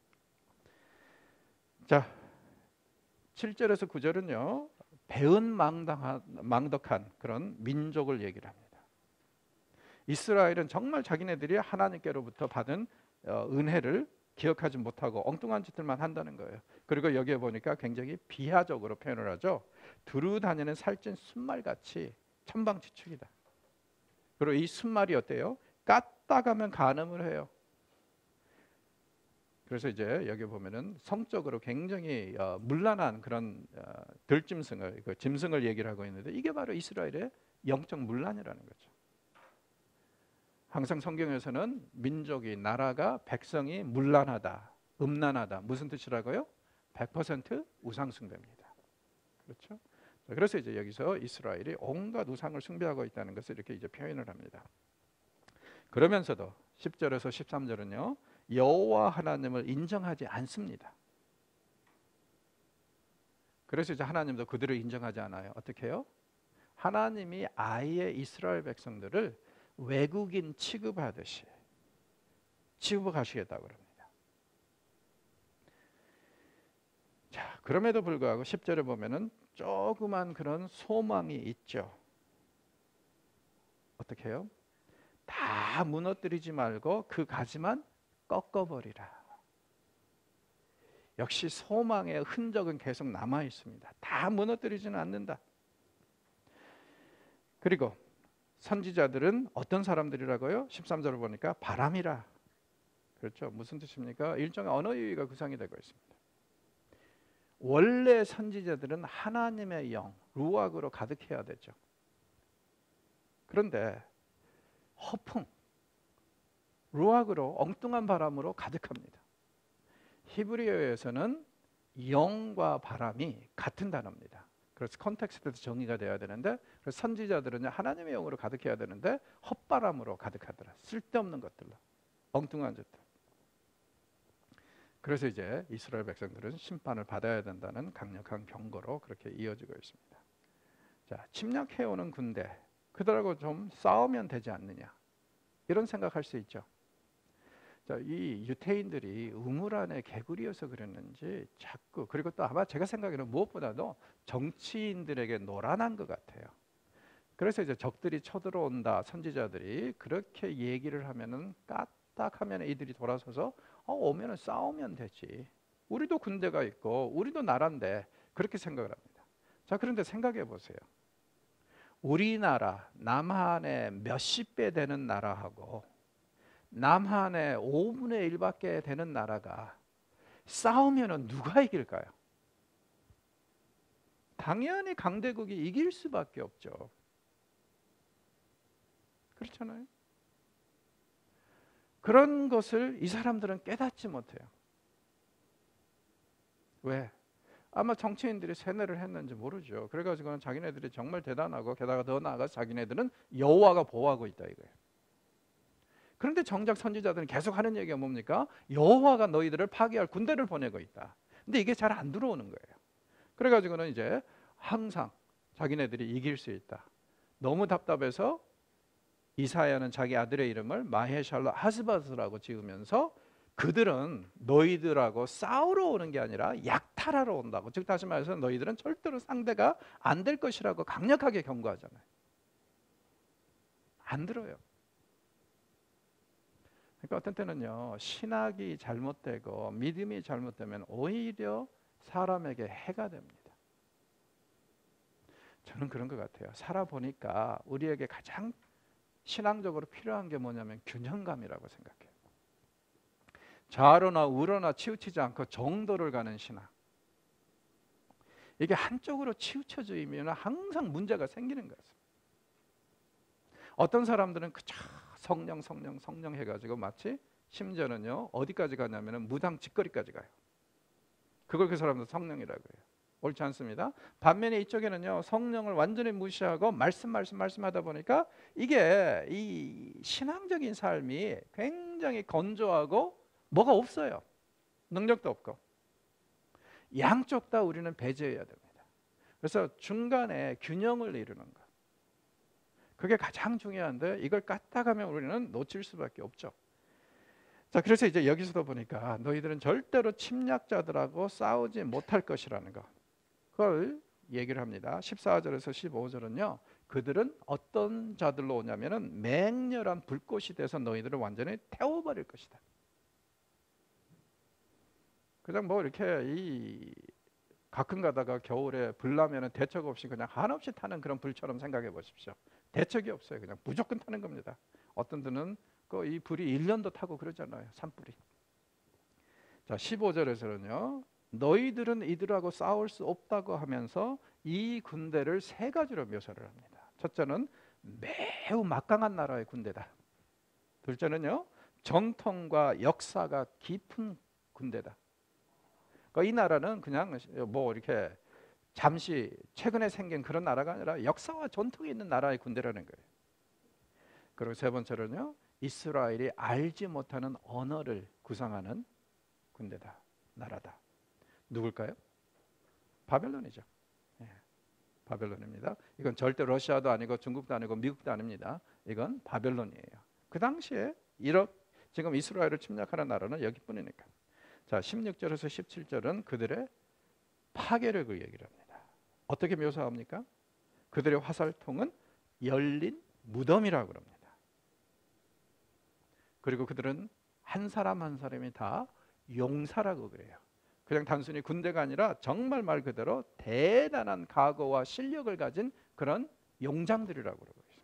S1: 자, 7절에서 9절은요, 배은망덕한 그런 민족을 얘기를 합니다. 이스라엘은 정말 자기네들이 하나님께로부터 받은 은혜를 기억하지 못하고 엉뚱한 짓들만 한다는 거예요. 그리고 여기에 보니까 굉장히 비하적으로 표현을 하죠. 두루 다니는 살찐 순말같이 천방지축이다. 그리고 이 순말이 어때요? 까딱하면 간음을 해요. 그래서 이제 여기 보면은 성적으로 굉장히 문란한 그런 들짐승을, 그 짐승을 얘기를 하고 있는데, 이게 바로 이스라엘의 영적 문란이라는 거죠. 항상 성경에서는 민족이, 나라가, 백성이 문란하다, 음란하다, 무슨 뜻이라고요? 100% 우상 숭배입니다. 그렇죠? 그래서 이제 여기서 이스라엘이 온갖 우상을 숭배하고 있다는 것을 이렇게 이제 표현을 합니다. 그러면서도 10절에서 13절은요, 여호와 하나님을 인정하지 않습니다. 그래서 이제 하나님도 그들을 인정하지 않아요. 어떻게 해요? 하나님이 아예 이스라엘 백성들을 외국인 취급하듯이 취급하시겠다고 그럽니다. 자, 그럼에도 불구하고 10절에 보면은 조그만 그런 소망이 있죠. 어떻게 해요? 다 무너뜨리지 말고 그 가지만 꺾어버리라. 역시 소망의 흔적은 계속 남아 있습니다. 다 무너뜨리지는 않는다. 그리고 선지자들은 어떤 사람들이라고요? 13절을 보니까 바람이라. 그렇죠? 무슨 뜻입니까? 일종의 언어 유희가 구상이 되고 있습니다. 원래 선지자들은 하나님의 영, 루악으로 가득해야 되죠. 그런데 허풍, 루악으로, 엉뚱한 바람으로 가득합니다. 히브리어에서는 영과 바람이 같은 단어입니다. 그래서 컨텍스트에서 정의가 돼야 되는데, 그래서 선지자들은 하나님의 영으로 가득해야 되는데 헛바람으로 가득하더라. 쓸데없는 것들로, 엉뚱한 짓들. 그래서 이제 이스라엘 백성들은 심판을 받아야 된다는 강력한 경고로 그렇게 이어지고 있습니다. 자, 침략해오는 군대, 그들하고 좀 싸우면 되지 않느냐, 이런 생각할 수 있죠. 자, 이 유태인들이 우물 안에 개구리여서 그랬는지 자꾸, 그리고 또 아마 제가 생각에는 무엇보다도 정치인들에게 노란한 것 같아요. 그래서 이제 적들이 쳐들어온다, 선지자들이 그렇게 얘기를 하면은 까딱하면 이들이 돌아서서 오면은 싸우면 되지, 우리도 군대가 있고 우리도 나라인데, 그렇게 생각을 합니다. 자, 그런데 생각해 보세요. 우리나라 남한의 몇십 배 되는 나라하고 남한의 5분의 1밖에 되는 나라가 싸우면은 누가 이길까요? 당연히 강대국이 이길 수밖에 없죠. 그렇잖아요. 그런 것을 이 사람들은 깨닫지 못해요. 왜? 아마 정치인들이 세뇌를 했는지 모르죠. 그래가지고는 자기네들이 정말 대단하고, 게다가 더 나아가서 자기네들은 여호와가 보호하고 있다 이거예요. 그런데 정작 선지자들은 계속 하는 얘기가 뭡니까? 여호와가 너희들을 파괴할 군대를 보내고 있다. 근데 이게 잘 안 들어오는 거예요. 그래가지고는 이제 항상 자기네들이 이길 수 있다. 너무 답답해서 이사야는 자기 아들의 이름을 마헤샬라 하스바스라고 지으면서 그들은 너희들하고 싸우러 오는 게 아니라 약탈하러 온다고, 즉 다시 말해서 너희들은 절대로 상대가 안 될 것이라고 강력하게 경고하잖아요. 안 들어요. 그러니까 어떤 때는요, 신학이 잘못되고 믿음이 잘못되면 오히려 사람에게 해가 됩니다. 저는 그런 것 같아요. 살아보니까 우리에게 가장 신앙적으로 필요한 게 뭐냐면 균형감이라고 생각해요. 좌로나 우로나 치우치지 않고 정도를 가는 신앙. 이게 한쪽으로 치우쳐지면 항상 문제가 생기는 거예요. 어떤 사람들은 그저 성령 해가지고 마치 심지어는요 어디까지 가냐면은 무당 짓거리까지 가요. 그걸 그 사람들 성령이라고 해요. 옳지 않습니다. 반면에 이쪽에는요 성령을 완전히 무시하고 말씀하다 보니까 이게 이 신앙적인 삶이 굉장히 건조하고 뭐가 없어요. 능력도 없고. 양쪽 다 우리는 배제해야 됩니다. 그래서 중간에 균형을 이루는 것, 그게 가장 중요한데 이걸 까딱하면 우리는 놓칠 수밖에 없죠. 자, 그래서 이제 여기서도 보니까 너희들은 절대로 침략자들하고 싸우지 못할 것이라는 거, 그걸 얘기를 합니다. 14절에서 15절은요 그들은 어떤 자들로 오냐면은 맹렬한 불꽃이 돼서 너희들을 완전히 태워버릴 것이다. 그냥 뭐 이렇게 이 가끔 가다가 겨울에 불 나면은 대책 없이 그냥 한없이 타는 그런 불처럼 생각해 보십시오. 대책이 없어요. 그냥 무조건 타는 겁니다. 어떤 데는 그 이 불이 1년도 타고 그러잖아요. 산불이. 자, 15절에서는요. 너희들은 이들하고 싸울 수 없다고 하면서 이 군대를 세 가지로 묘사를 합니다. 첫째는 매우 막강한 나라의 군대다. 둘째는요. 전통과 역사가 깊은 군대다. 그러니까 이 나라는 그냥 뭐 이렇게 잠시 최근에 생긴 그런 나라가 아니라 역사와 전통이 있는 나라의 군대라는 거예요. 그리고 세 번째로는요, 이스라엘이 알지 못하는 언어를 구상하는 군대다, 나라다. 누굴까요? 바벨론이죠. 예, 바벨론입니다. 이건 절대 러시아도 아니고 중국도 아니고 미국도 아닙니다. 이건 바벨론이에요. 그 당시에 지금 이스라엘을 침략하는 나라는 여기뿐이니까. 자, 16절에서 17절은 그들의 파괴력을 얘기를 합니다. 어떻게 묘사합니까? 그들의 화살통은 열린 무덤이라고 합니다. 그리고 그들은 한 사람 한 사람이 다 용사라고 그래요. 그냥 단순히 군대가 아니라 정말 말 그대로 대단한 각오와 실력을 가진 그런 용장들이라고 그러고 있습니다.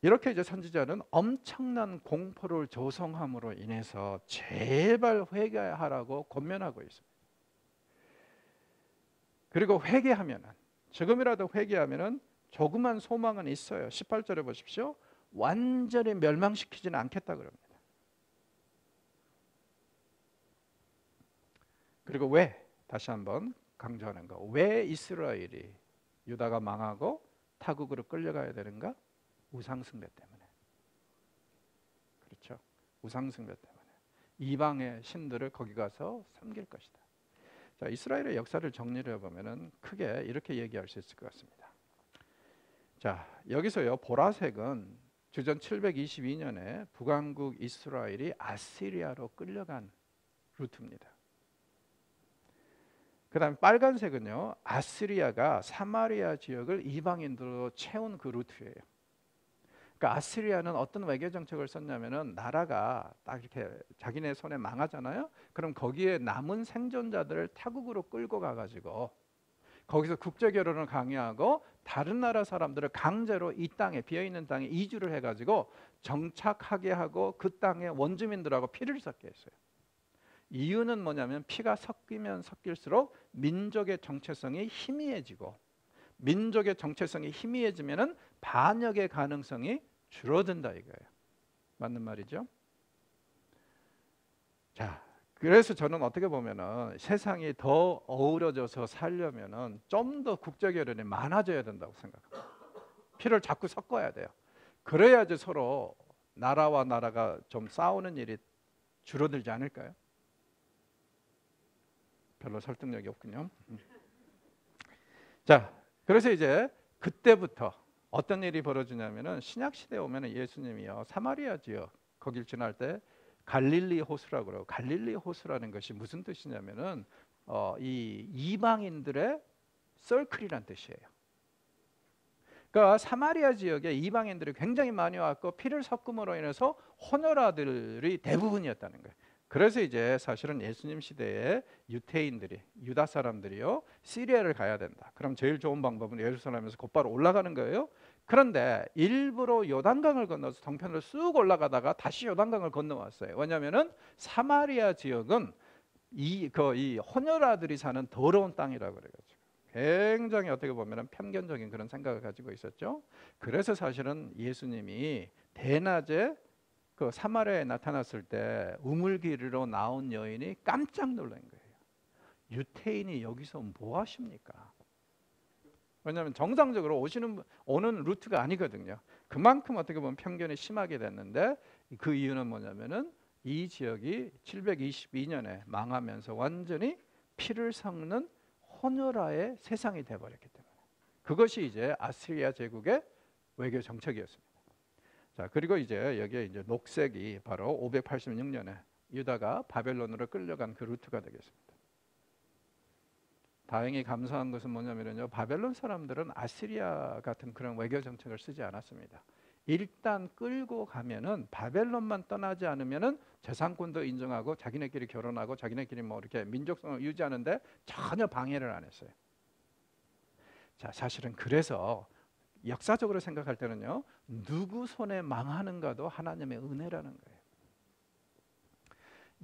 S1: 이렇게 이제 선지자는 엄청난 공포를 조성함으로 인해서 제발 회개하라고 권면하고 있습니다. 그리고 회개하면은, 지금이라도 회개하면은 조그만 소망은 있어요. 18절에 보십시오. 완전히 멸망시키지는 않겠다 그럽니다. 그리고 왜? 다시 한번 강조하는 거. 왜 이스라엘이 유다가 망하고 타국으로 끌려가야 되는가? 우상숭배 때문에. 그렇죠. 우상숭배 때문에. 이방의 신들을 거기 가서 섬길 것이다. 자, 이스라엘의 역사를 정리를 해보면은 크게 이렇게 얘기할 수 있을 것 같습니다. 자, 여기서요, 보라색은 주전 722년에 북왕국 이스라엘이 아시리아로 끌려간 루트입니다. 그 다음에 빨간색은요, 아시리아가 사마리아 지역을 이방인들로 채운 그 루트예요. 그러니까 아시리아는 어떤 외교 정책을 썼냐면은 나라가 딱 이렇게 자기네 손에 망하잖아요. 그럼 거기에 남은 생존자들을 타국으로 끌고 가가지고 거기서 국제 결혼을 강요하고 다른 나라 사람들을 강제로 이 땅에, 비어있는 땅에 이주를 해가지고 정착하게 하고 그 땅의 원주민들하고 피를 섞게 했어요. 이유는 뭐냐면 피가 섞이면 섞일수록 민족의 정체성이 희미해지고, 민족의 정체성이 희미해지면은 반역의 가능성이 줄어든다 이거예요. 맞는 말이죠? 자, 그래서 저는 어떻게 보면은 세상이 더 어우러져서 살려면은 좀 더 국제 결연이 많아져야 된다고 생각합니다. 피를 자꾸 섞어야 돼요. 그래야지 서로 나라와 나라가 좀 싸우는 일이 줄어들지 않을까요? 별로 설득력이 없군요. 자, 그래서 이제 그때부터 어떤 일이 벌어지냐면은 신약 시대에 오면은 예수님이요 사마리아 지역 거길 지날 때 갈릴리 호수라고 그러고, 갈릴리 호수라는 것이 무슨 뜻이냐면은 이 이방인들의 서클이란 뜻이에요. 그러니까 사마리아 지역에 이방인들이 굉장히 많이 왔고 피를 섞음으로 인해서 혼혈아들이 대부분이었다는 거예요. 그래서 이제 사실은 예수님 시대에 유대인들이, 유다 사람들이요 시리아를 가야 된다. 그럼 제일 좋은 방법은 예루살렘에서 곧바로 올라가는 거예요. 그런데 일부러 요단강을 건너서 동편으로 쑥 올라가다가 다시 요단강을 건너왔어요. 왜냐하면은 사마리아 지역은 이 혼혈아들이 사는 더러운 땅이라고 그래가지고 굉장히 어떻게 보면 편견적인 그런 생각을 가지고 있었죠. 그래서 사실은 예수님이 대낮에 그 사마리아에 나타났을 때 우물길로 나온 여인이 깜짝 놀란 거예요. 유태인이 여기서 뭐 하십니까? 왜냐하면 정상적으로 오는 루트가 아니거든요. 그만큼 어떻게 보면 편견이 심하게 됐는데 그 이유는 뭐냐면은 이 지역이 722년에 망하면서 완전히 피를 섞는 혼혈아의 세상이 되어버렸기 때문에 그것이 이제 아시리아 제국의 외교 정책이었습니다. 자, 그리고 이제 여기에 이제 녹색이 바로 586년에 유다가 바벨론으로 끌려간 그 루트가 되겠습니다. 다행히 감사한 것은 뭐냐면요, 바벨론 사람들은 아시리아 같은 그런 외교 정책을 쓰지 않았습니다. 일단 끌고 가면은 바벨론만 떠나지 않으면은 재산권도 인정하고 자기네끼리 결혼하고 자기네끼리 뭐 이렇게 민족성을 유지하는데 전혀 방해를 안 했어요. 자, 사실은 그래서 역사적으로 생각할 때는요, 누구 손에 망하는가도 하나님의 은혜라는 거예요.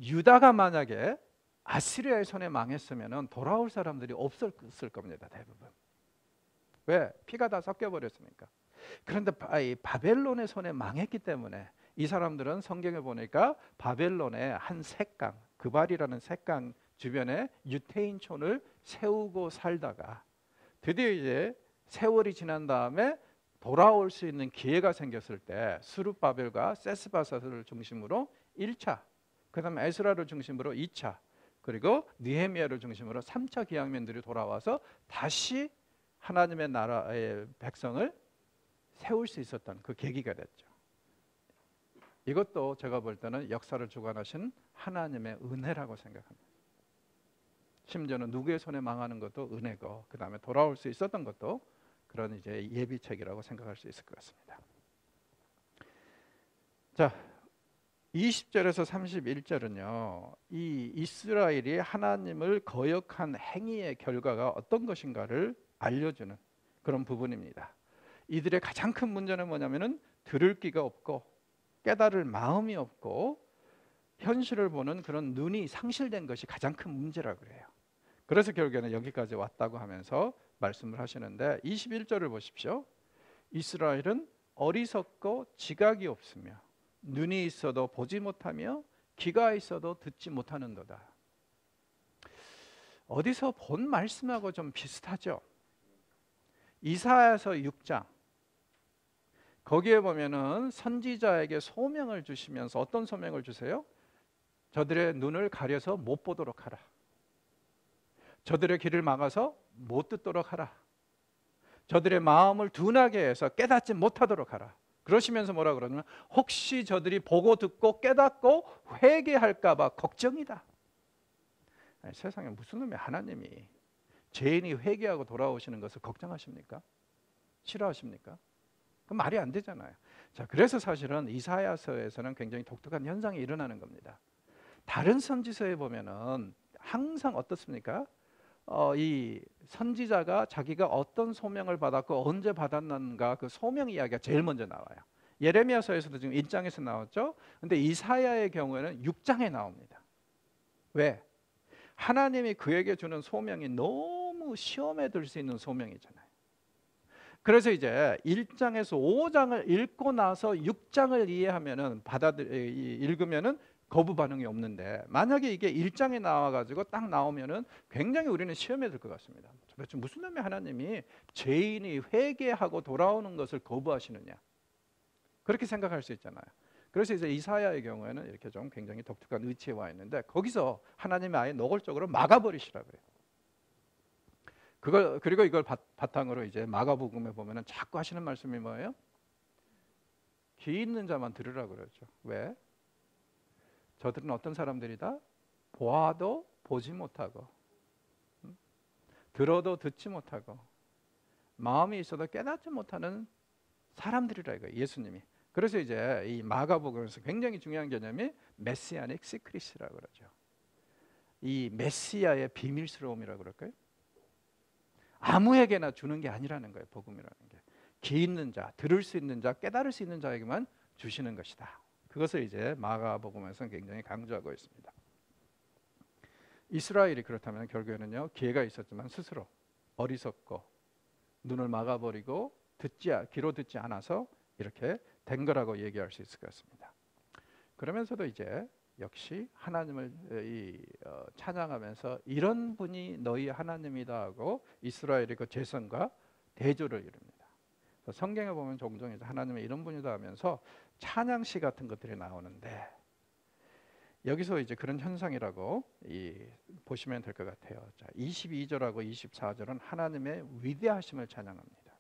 S1: 유다가 만약에 아시리아의 손에 망했으면 돌아올 사람들이 없었을 겁니다. 대부분. 왜? 피가 다 섞여버렸으니까. 그런데 바벨론의 손에 망했기 때문에 이 사람들은 성경에 보니까 바벨론의 한 색강, 그발이라는 색강 주변에 유태인촌을 세우고 살다가 드디어 이제 세월이 지난 다음에 돌아올 수 있는 기회가 생겼을 때 스룹바벨과 세스바사를 중심으로 1차, 그 다음에 에스라를 중심으로 2차, 그리고 느헤미야를 중심으로 3차 기왕민들이 돌아와서 다시 하나님의 나라의 백성을 세울 수 있었던 그 계기가 됐죠. 이것도 제가 볼 때는 역사를 주관하신 하나님의 은혜라고 생각합니다. 심지어는 누구의 손에 망하는 것도 은혜고, 그 다음에 돌아올 수 있었던 것도 그런 이제 예비책이라고 생각할 수 있을 것 같습니다. 자, 20절에서 31절은요, 이 이스라엘이 하나님을 거역한 행위의 결과가 어떤 것인가를 알려주는 그런 부분입니다. 이들의 가장 큰 문제는 뭐냐면은 들을 귀가 없고 깨달을 마음이 없고 현실을 보는 그런 눈이 상실된 것이 가장 큰 문제라고 그래요. 그래서 결국에는 여기까지 왔다고 하면서 말씀을 하시는데 21절을 보십시오. 이스라엘은 어리석고 지각이 없으며 눈이 있어도 보지 못하며 귀가 있어도 듣지 못하는도다. 어디서 본 말씀하고 좀 비슷하죠. 이사야서 6장 거기에 보면은 선지자에게 소명을 주시면서 어떤 소명을 주세요? 저들의 눈을 가려서 못 보도록 하라. 저들의 귀를 막아서 못 듣도록 하라. 저들의 마음을 둔하게 해서 깨닫지 못하도록 하라. 그러시면서 뭐라 그러냐면 혹시 저들이 보고 듣고 깨닫고 회개할까 봐 걱정이다. 아니, 세상에 무슨 놈의 하나님이 죄인이 회개하고 돌아오시는 것을 걱정하십니까? 싫어하십니까? 그 말이 안 되잖아요. 자, 그래서 사실은 이사야서에서는 굉장히 독특한 현상이 일어나는 겁니다. 다른 선지서에 보면은 항상 어떻습니까? 이 선지자가 자기가 어떤 소명을 받았고 언제 받았는가 그 소명 이야기가 제일 먼저 나와요. 예레미야서에서도 지금 1장에서 나왔죠. 근데 이사야의 경우에는 6장에 나옵니다. 왜? 하나님이 그에게 주는 소명이 너무 시험에 들 수 있는 소명이잖아요. 그래서 이제 1장에서 5장을 읽고 나서 6장을 이해하면은 읽으면은 거부 반응이 없는데 만약에 이게 1장에 나와가지고 딱 나오면은 굉장히 우리는 시험에 들 것 같습니다. 도대체 무슨 놈의 하나님이 죄인이 회개하고 돌아오는 것을 거부하시느냐 그렇게 생각할 수 있잖아요. 그래서 이제 이사야의 경우에는 이렇게 좀 굉장히 독특한 위치에 와 있는데 거기서 하나님이 아예 노골적으로 막아버리시라 그래요. 그리고 이걸 바탕으로 이제 마가복음에 보면은 자꾸 하시는 말씀이 뭐예요? 귀 있는 자만 들으라 그러죠. 왜? 저들은 어떤 사람들이다? 보아도 보지 못하고 들어도 듣지 못하고 마음이 있어도 깨닫지 못하는 사람들이라 이거예요. 예수님이. 그래서 이제 이 마가복음에서 굉장히 중요한 개념이 메시아닉 시크릿이라고 그러죠. 이 메시아의 비밀스러움이라고 그럴까요? 아무에게나 주는 게 아니라는 거예요. 복음이라는 게. 귀 있는 자, 들을 수 있는 자, 깨달을 수 있는 자에게만 주시는 것이다. 그것을 이제 마가복음에서는 굉장히 강조하고 있습니다. 이스라엘이 그렇다면 결국에는요. 기회가 있었지만 스스로 어리석고 눈을 막아버리고 귀로 듣지 않아서 이렇게 된 거라고 얘기할 수 있을 것 같습니다. 그러면서도 이제 역시 하나님을 찬양하면서 이런 분이 너희 하나님이다 하고 이스라엘의 그 제선과 대조를 이룹니다. 성경에 보면 종종 이제 하나님의 이런 분이다 하면서 찬양시 같은 것들이 나오는데 여기서 이제 그런 현상이라고 보시면 될 것 같아요. 자, 22절하고 24절은 하나님의 위대하심을 찬양합니다.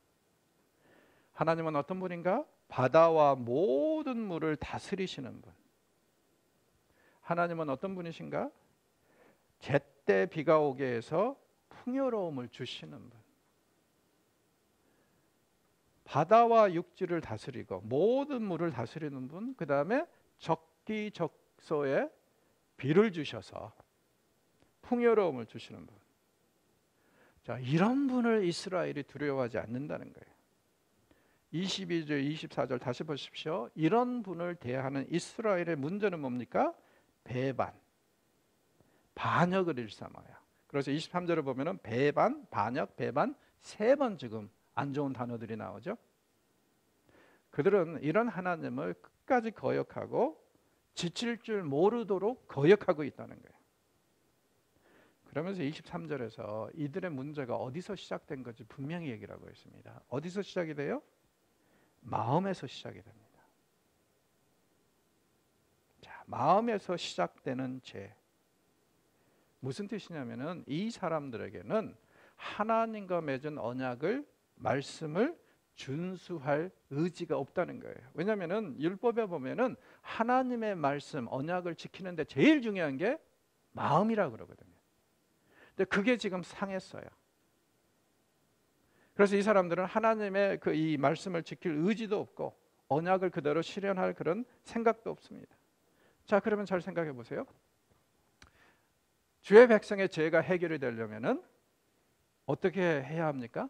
S1: 하나님은 어떤 분인가? 바다와 모든 물을 다스리시는 분. 하나님은 어떤 분이신가? 제때 비가 오게 해서 풍요로움을 주시는 분. 바다와 육지를 다스리고 모든 물을 다스리는 분. 그 다음에 적기적소에 비를 주셔서 풍요로움을 주시는 분. 자, 이런 분을 이스라엘이 두려워하지 않는다는 거예요. 22절, 24절 다시 보십시오. 이런 분을 대하는 이스라엘의 문제는 뭡니까? 배반, 반역을 일삼아요. 그래서 23절을 보면은 배반, 반역, 배반 3번 지금 안 좋은 단어들이 나오죠. 그들은 이런 하나님을 끝까지 거역하고 지칠 줄 모르도록 거역하고 있다는 거예요. 그러면서 23절에서 이들의 문제가 어디서 시작된 건지 분명히 얘기를 하고 있습니다. 어디서 시작이 돼요? 마음에서 시작이 됩니다. 자, 마음에서 시작되는 죄. 무슨 뜻이냐면은 이 사람들에게는 하나님과 맺은 언약을 말씀을 준수할 의지가 없다는 거예요. 왜냐하면은 율법에 보면은 하나님의 말씀 언약을 지키는데 제일 중요한 게 마음이라고 그러거든요. 근데 그게 지금 상했어요. 그래서 이 사람들은 하나님의 이 말씀을 지킬 의지도 없고 언약을 그대로 실현할 그런 생각도 없습니다. 자, 그러면 잘 생각해 보세요. 주의 백성의 죄가 해결이 되려면은 어떻게 해야 합니까?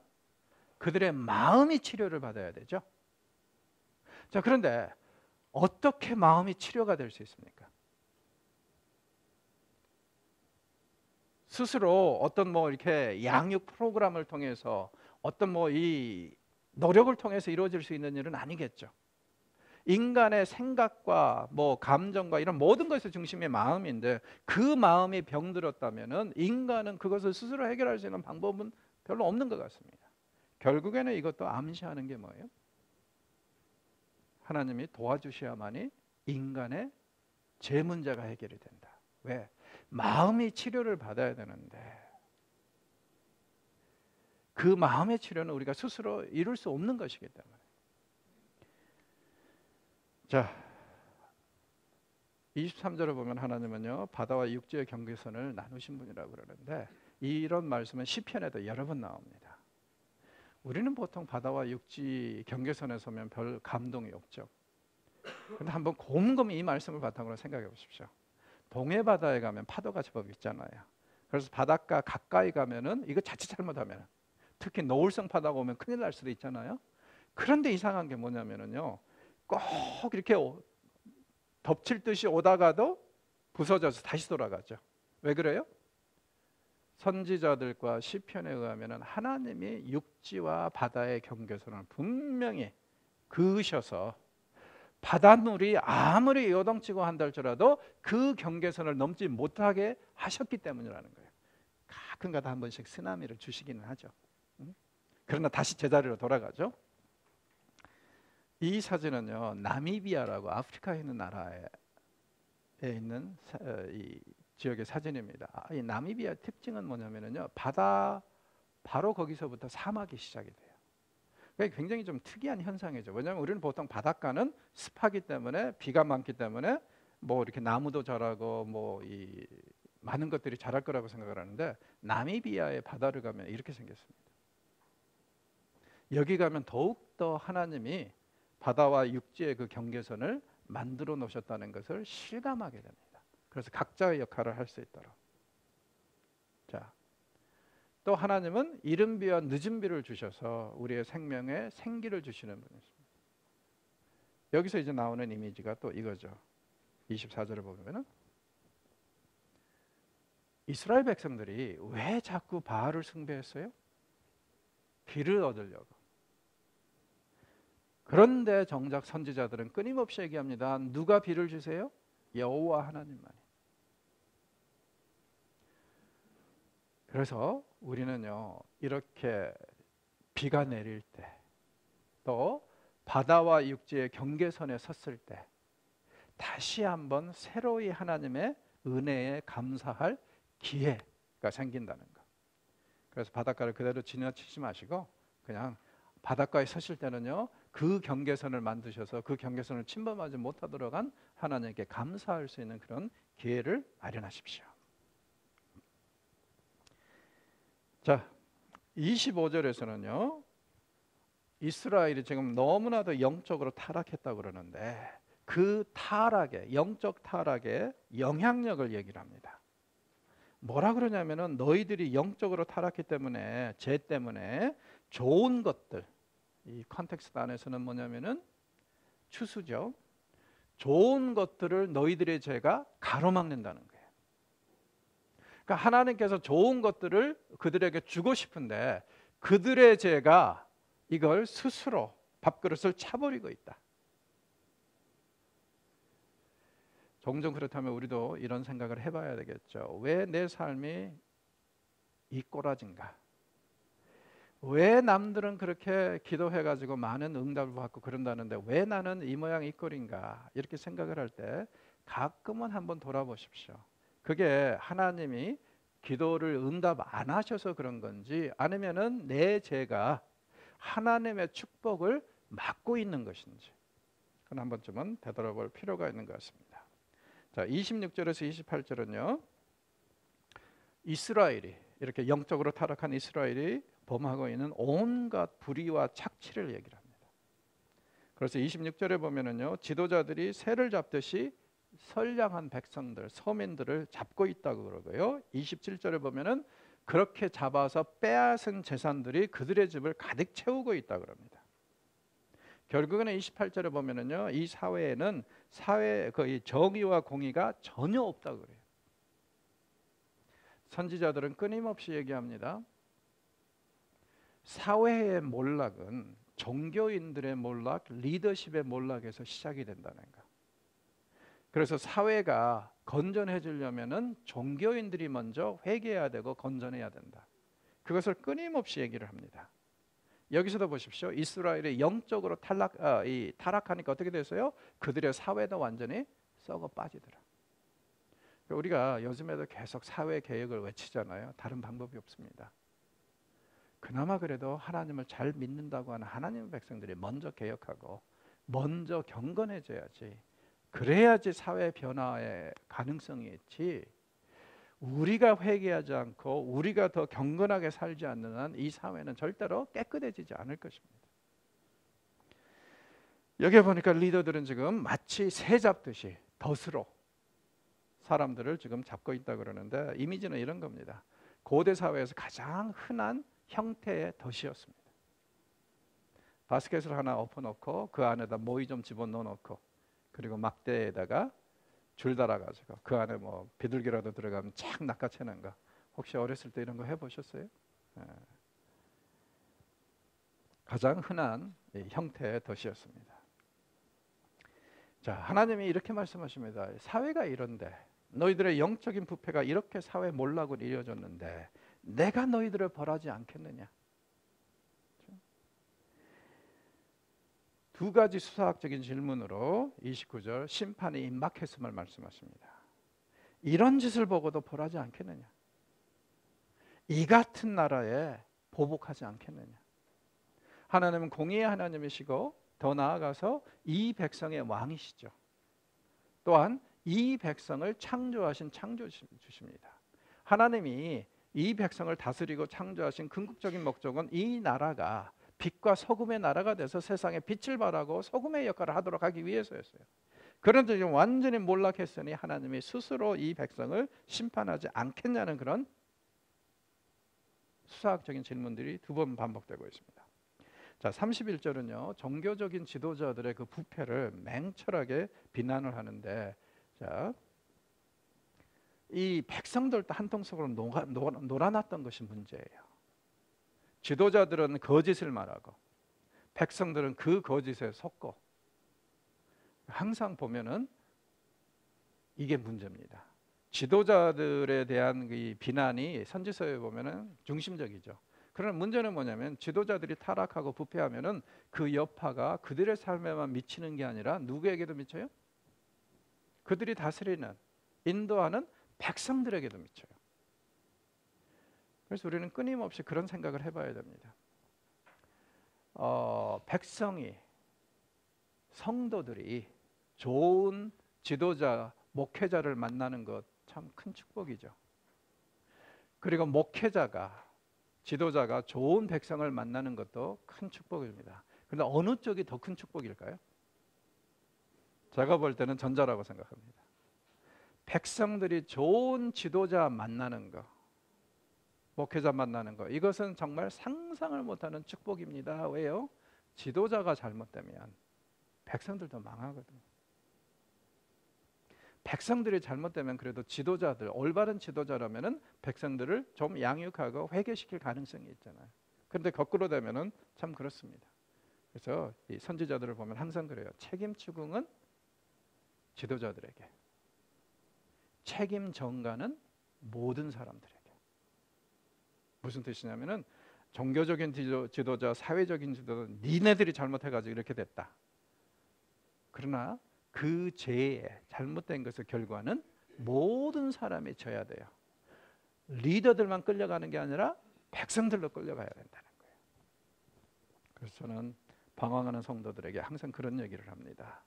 S1: 그들의 마음이 치료를 받아야 되죠. 자, 그런데 어떻게 마음이 치료가 될 수 있습니까? 스스로 어떤 이렇게 양육 프로그램을 통해서 어떤 이 노력을 통해서 이루어질 수 있는 일은 아니겠죠. 인간의 생각과 뭐 감정과 이런 모든 것의 중심이 마음인데 그 마음이 병들었다면은 인간은 그것을 스스로 해결할 수 있는 방법은 별로 없는 것 같습니다. 결국에는 이것도 암시하는 게 뭐예요? 하나님이 도와주셔야만이 인간의 죄 문제가 해결이 된다. 왜? 마음이 치료를 받아야 되는데 그 마음의 치료는 우리가 스스로 이룰 수 없는 것이기 때문에. 자, 23절을 보면 하나님은요 바다와 육지의 경계선을 나누신 분이라고 그러는데 이런 말씀은 시편에도 여러 번 나옵니다. 우리는 보통 바다와 육지 경계선에 서면 별 감동이 없죠. 그런데 한번 곰곰이 이 말씀을 바탕으로 생각해 보십시오. 동해 바다에 가면 파도가 제법 있잖아요. 그래서 바닷가 가까이 가면은 이거 자칫 잘못하면 특히 노을성 파도가 오면 큰일 날 수도 있잖아요. 그런데 이상한 게 뭐냐면은요 꼭 이렇게 덮칠 듯이 오다가도 부서져서 다시 돌아가죠. 왜 그래요? 선지자들과 시편에 의하면 하나님이 육지와 바다의 경계선을 분명히 그으셔서 바닷물이 아무리 요동치고 한다 할지라도 그 경계선을 넘지 못하게 하셨기 때문이라는 거예요. 가끔가다 한 번씩 쓰나미를 주시기는 하죠. 그러나 다시 제자리로 돌아가죠. 이 사진은요 나미비아라고 아프리카에 있는 나라에 있는 이 지역의 사진입니다. 이 나미비아 특징은 뭐냐면요 바다 바로 거기서부터 사막이 시작이 돼요. 그게 굉장히 좀 특이한 현상이죠. 왜냐하면 우리는 보통 바닷가는 습하기 때문에 비가 많기 때문에 뭐 이렇게 나무도 자라고 뭐 이 많은 것들이 자랄 거라고 생각을 하는데 나미비아의 바다를 가면 이렇게 생겼습니다. 여기 가면 더욱 더 하나님이 바다와 육지의 그 경계선을 만들어 놓으셨다는 것을 실감하게 됩니다. 그래서 각자의 역할을 할 수 있도록. 자, 또 하나님은 이른 비와 늦은 비를 주셔서 우리의 생명에 생기를 주시는 분이십니다. 여기서 이제 나오는 이미지가 또 이거죠. 24절을 보면은 이스라엘 백성들이 왜 자꾸 바알을 숭배했어요? 비를 얻으려고. 그런데 정작 선지자들은 끊임없이 얘기합니다. 누가 비를 주세요? 여호와 하나님만이. 그래서 우리는요 이렇게 비가 내릴 때 또 바다와 육지의 경계선에 섰을 때 다시 한번 새로이 하나님의 은혜에 감사할 기회가 생긴다는 것. 그래서 바닷가를 그대로 지나치지 마시고 그냥 바닷가에 서실 때는요 그 경계선을 만드셔서 그 경계선을 침범하지 못하도록 한 하나님께 감사할 수 있는 그런 기회를 마련하십시오. 자, 25절에서는요 이스라엘이 지금 너무나도 영적으로 타락했다고 그러는데 그 타락의 영적 타락의 영향력을 얘기를 합니다. 뭐라 그러냐면은 너희들이 영적으로 타락했기 때문에 죄 때문에 좋은 것들, 이 컨텍스트 안에서는 뭐냐면은 추수죠. 좋은 것들을 너희들의 죄가 가로막는다는 거예요. 그러니까 하나님께서 좋은 것들을 그들에게 주고 싶은데 그들의 죄가 이걸 스스로 밥그릇을 차버리고 있다. 종종 그렇다면 우리도 이런 생각을 해봐야 되겠죠. 왜 내 삶이 이 꼬라진가? 왜 남들은 그렇게 기도해가지고 많은 응답을 받고 그런다는데 왜 나는 이 모양 이 꼴인가? 이렇게 생각을 할 때 가끔은 한번 돌아보십시오. 그게 하나님이 기도를 응답 안 하셔서 그런 건지 아니면은 내 죄가 하나님의 축복을 막고 있는 것인지 그건 한 번쯤은 되돌아볼 필요가 있는 것 같습니다. 자, 26절에서 28절은요. 이스라엘이 이렇게 영적으로 타락한 이스라엘이 범하고 있는 온갖 불의와 착취를 얘기를 합니다. 그래서 26절에 보면은요. 지도자들이 새를 잡듯이 선량한 백성들, 서민들을 잡고 있다고 그러고요. 27절에 보면은 그렇게 잡아서 빼앗은 재산들이 그들의 집을 가득 채우고 있다고 그럽니다. 결국에는 28절에 보면은요. 이 사회에는 거의 정의와 공의가 전혀 없다고 그래요. 선지자들은 끊임없이 얘기합니다. 사회의 몰락은 종교인들의 몰락, 리더십의 몰락에서 시작이 된다는 거. 그래서 사회가 건전해지려면은 종교인들이 먼저 회개해야 되고 건전해야 된다. 그것을 끊임없이 얘기를 합니다. 여기서도 보십시오. 이스라엘이 영적으로 타락하니까 어떻게 됐어요? 그들의 사회도 완전히 썩어 빠지더라. 우리가 요즘에도 계속 사회 개혁을 외치잖아요. 다른 방법이 없습니다. 그나마 그래도 하나님을 잘 믿는다고 하는 하나님의 백성들이 먼저 개혁하고 먼저 경건해져야지. 그래야지 사회 변화의 가능성이 있지. 우리가 회개하지 않고 우리가 더 경건하게 살지 않는 한 이 사회는 절대로 깨끗해지지 않을 것입니다. 여기 보니까 리더들은 지금 마치 새 잡듯이 덫으로 사람들을 지금 잡고 있다 그러는데 이미지는 이런 겁니다. 고대 사회에서 가장 흔한 형태의 덫이었습니다. 바스켓을 하나 엎어놓고 그 안에다 모이 좀 집어넣어 놓고 그리고 막대에다가 줄 달아가지고 그 안에 뭐 비둘기라도 들어가면 착 낚아채는 거. 혹시 어렸을 때 이런 거 해보셨어요? 가장 흔한 형태의 덫이었습니다. 자, 하나님이 이렇게 말씀하십니다. 사회가 이런데 너희들의 영적인 부패가 이렇게 사회 몰락으로 이어졌는데 내가 너희들을 벌하지 않겠느냐? 두 가지 수사학적인 질문으로 29절 심판이 임박했음을 말씀하십니다. 이런 짓을 보고도 벌하지 않겠느냐? 이 같은 나라에 보복하지 않겠느냐? 하나님은 공의의 하나님이시고 더 나아가서 이 백성의 왕이시죠. 또한 이 백성을 창조하신 창조주십니다. 하나님이 이 백성을 다스리고 창조하신 궁극적인 목적은 이 나라가 빛과 소금의 나라가 돼서 세상에 빛을 발하고 소금의 역할을 하도록 하기 위해서였어요. 그런데 지금 완전히 몰락했으니 하나님이 스스로 이 백성을 심판하지 않겠냐는 그런 수사학적인 질문들이 두 번 반복되고 있습니다. 자, 31절은요. 종교적인 지도자들의 그 부패를 맹철하게 비난을 하는데 자, 이 백성들도 한통속으로 놀아났던 것이 문제예요. 지도자들은 거짓을 말하고 백성들은 그 거짓에 속고 항상 보면은 이게 문제입니다. 지도자들에 대한 이 비난이 선지서에 보면은 중심적이죠. 그러나 문제는 뭐냐면 지도자들이 타락하고 부패하면은 그 여파가 그들의 삶에만 미치는 게 아니라 누구에게도 미쳐요? 그들이 다스리는 인도하는 백성들에게도 미쳐요. 그래서 우리는 끊임없이 그런 생각을 해봐야 됩니다. 백성이 성도들이 좋은 지도자, 목회자를 만나는 것 참 큰 축복이죠. 그리고 목회자가 지도자가 좋은 백성을 만나는 것도 큰 축복입니다. 그런데 어느 쪽이 더 큰 축복일까요? 제가 볼 때는 전자라고 생각합니다. 백성들이 좋은 지도자 만나는 거, 목회자 만나는 거, 이것은 정말 상상을 못하는 축복입니다. 왜요? 지도자가 잘못되면 백성들도 망하거든요. 백성들이 잘못되면 그래도 지도자들, 올바른 지도자라면은 백성들을 좀 양육하고 회개시킬 가능성이 있잖아요. 그런데 거꾸로 되면은 참 그렇습니다. 그래서 이 선지자들을 보면 항상 그래요. 책임 추궁은 지도자들에게, 책임 전가는 모든 사람들에게. 무슨 뜻이냐면은 종교적인 지도자, 사회적인 지도자, 니네들이 잘못해가지고 이렇게 됐다. 그러나 그 죄의 잘못된 것의 결과는 모든 사람이 져야 돼요. 리더들만 끌려가는 게 아니라 백성들도 끌려가야 된다는 거예요. 그래서 저는 방황하는 성도들에게 항상 그런 얘기를 합니다.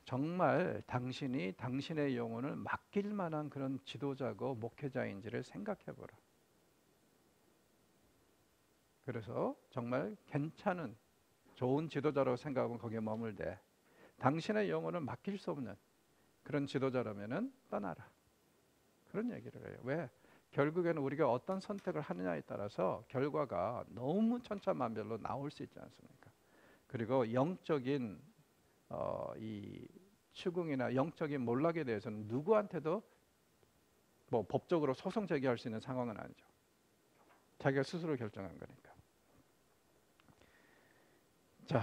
S1: 정말 당신이 당신의 영혼을 맡길 만한 그런 지도자고 목회자인지를 생각해보라. 그래서 정말 괜찮은 좋은 지도자라고 생각하면 거기에 머물되 당신의 영혼을 맡길 수 없는 그런 지도자라면은 떠나라. 그런 얘기를 해요. 왜? 결국에는 우리가 어떤 선택을 하느냐에 따라서 결과가 너무 천차만별로 나올 수 있지 않습니까? 그리고 영적인 이 추궁이나 영적인 몰락에 대해서는 누구한테도 뭐 법적으로 소송 제기할 수 있는 상황은 아니죠. 자기가 스스로 결정한 거니까. 자,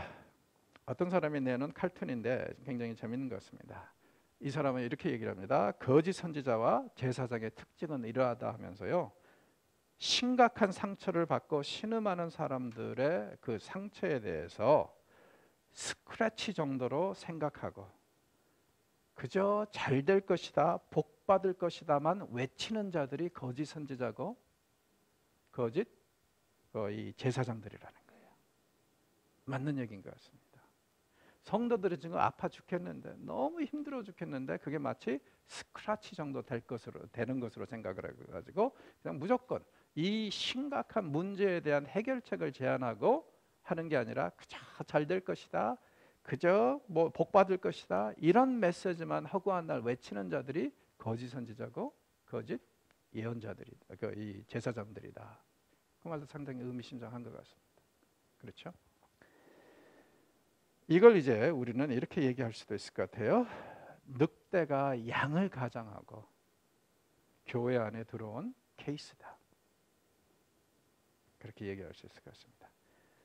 S1: 어떤 사람이 내는 칼툰인데 굉장히 재밌는 것 같습니다. 이 사람은 이렇게 얘기를 합니다. 거짓 선지자와 제사장의 특징은 이러하다 하면서요. 심각한 상처를 받고 신음하는 사람들의 그 상처에 대해서 스크래치 정도로 생각하고 그저 잘 될 것이다, 복 받을 것이다만 외치는 자들이 거짓 선지자고 거짓 이 제사장들이라는 거예요. 맞는 얘기인 것 같습니다. 성도들이 지금 아파 죽겠는데 너무 힘들어 죽겠는데 그게 마치 스크래치 정도 되는 것으로 생각을 해가지고 그냥 무조건 이 심각한 문제에 대한 해결책을 제안하고 하는 게 아니라 그저 잘 될 것이다, 그저 뭐 복 받을 것이다 이런 메시지만 허구한 날 외치는 자들이 거짓 선지자고 거짓 예언자들이다, 이 제사장들이다. 그 말도 상당히 의미심장한 것 같습니다. 그렇죠? 이걸 이제 우리는 이렇게 얘기할 수도 있을 것 같아요. 늑대가 양을 가장하고 교회 안에 들어온 케이스다. 그렇게 얘기할 수 있을 것 같습니다.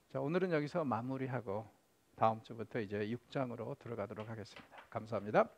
S1: 자, 오늘은 여기서 마무리하고 다음 주부터 이제 6장으로 들어가도록 하겠습니다. 감사합니다.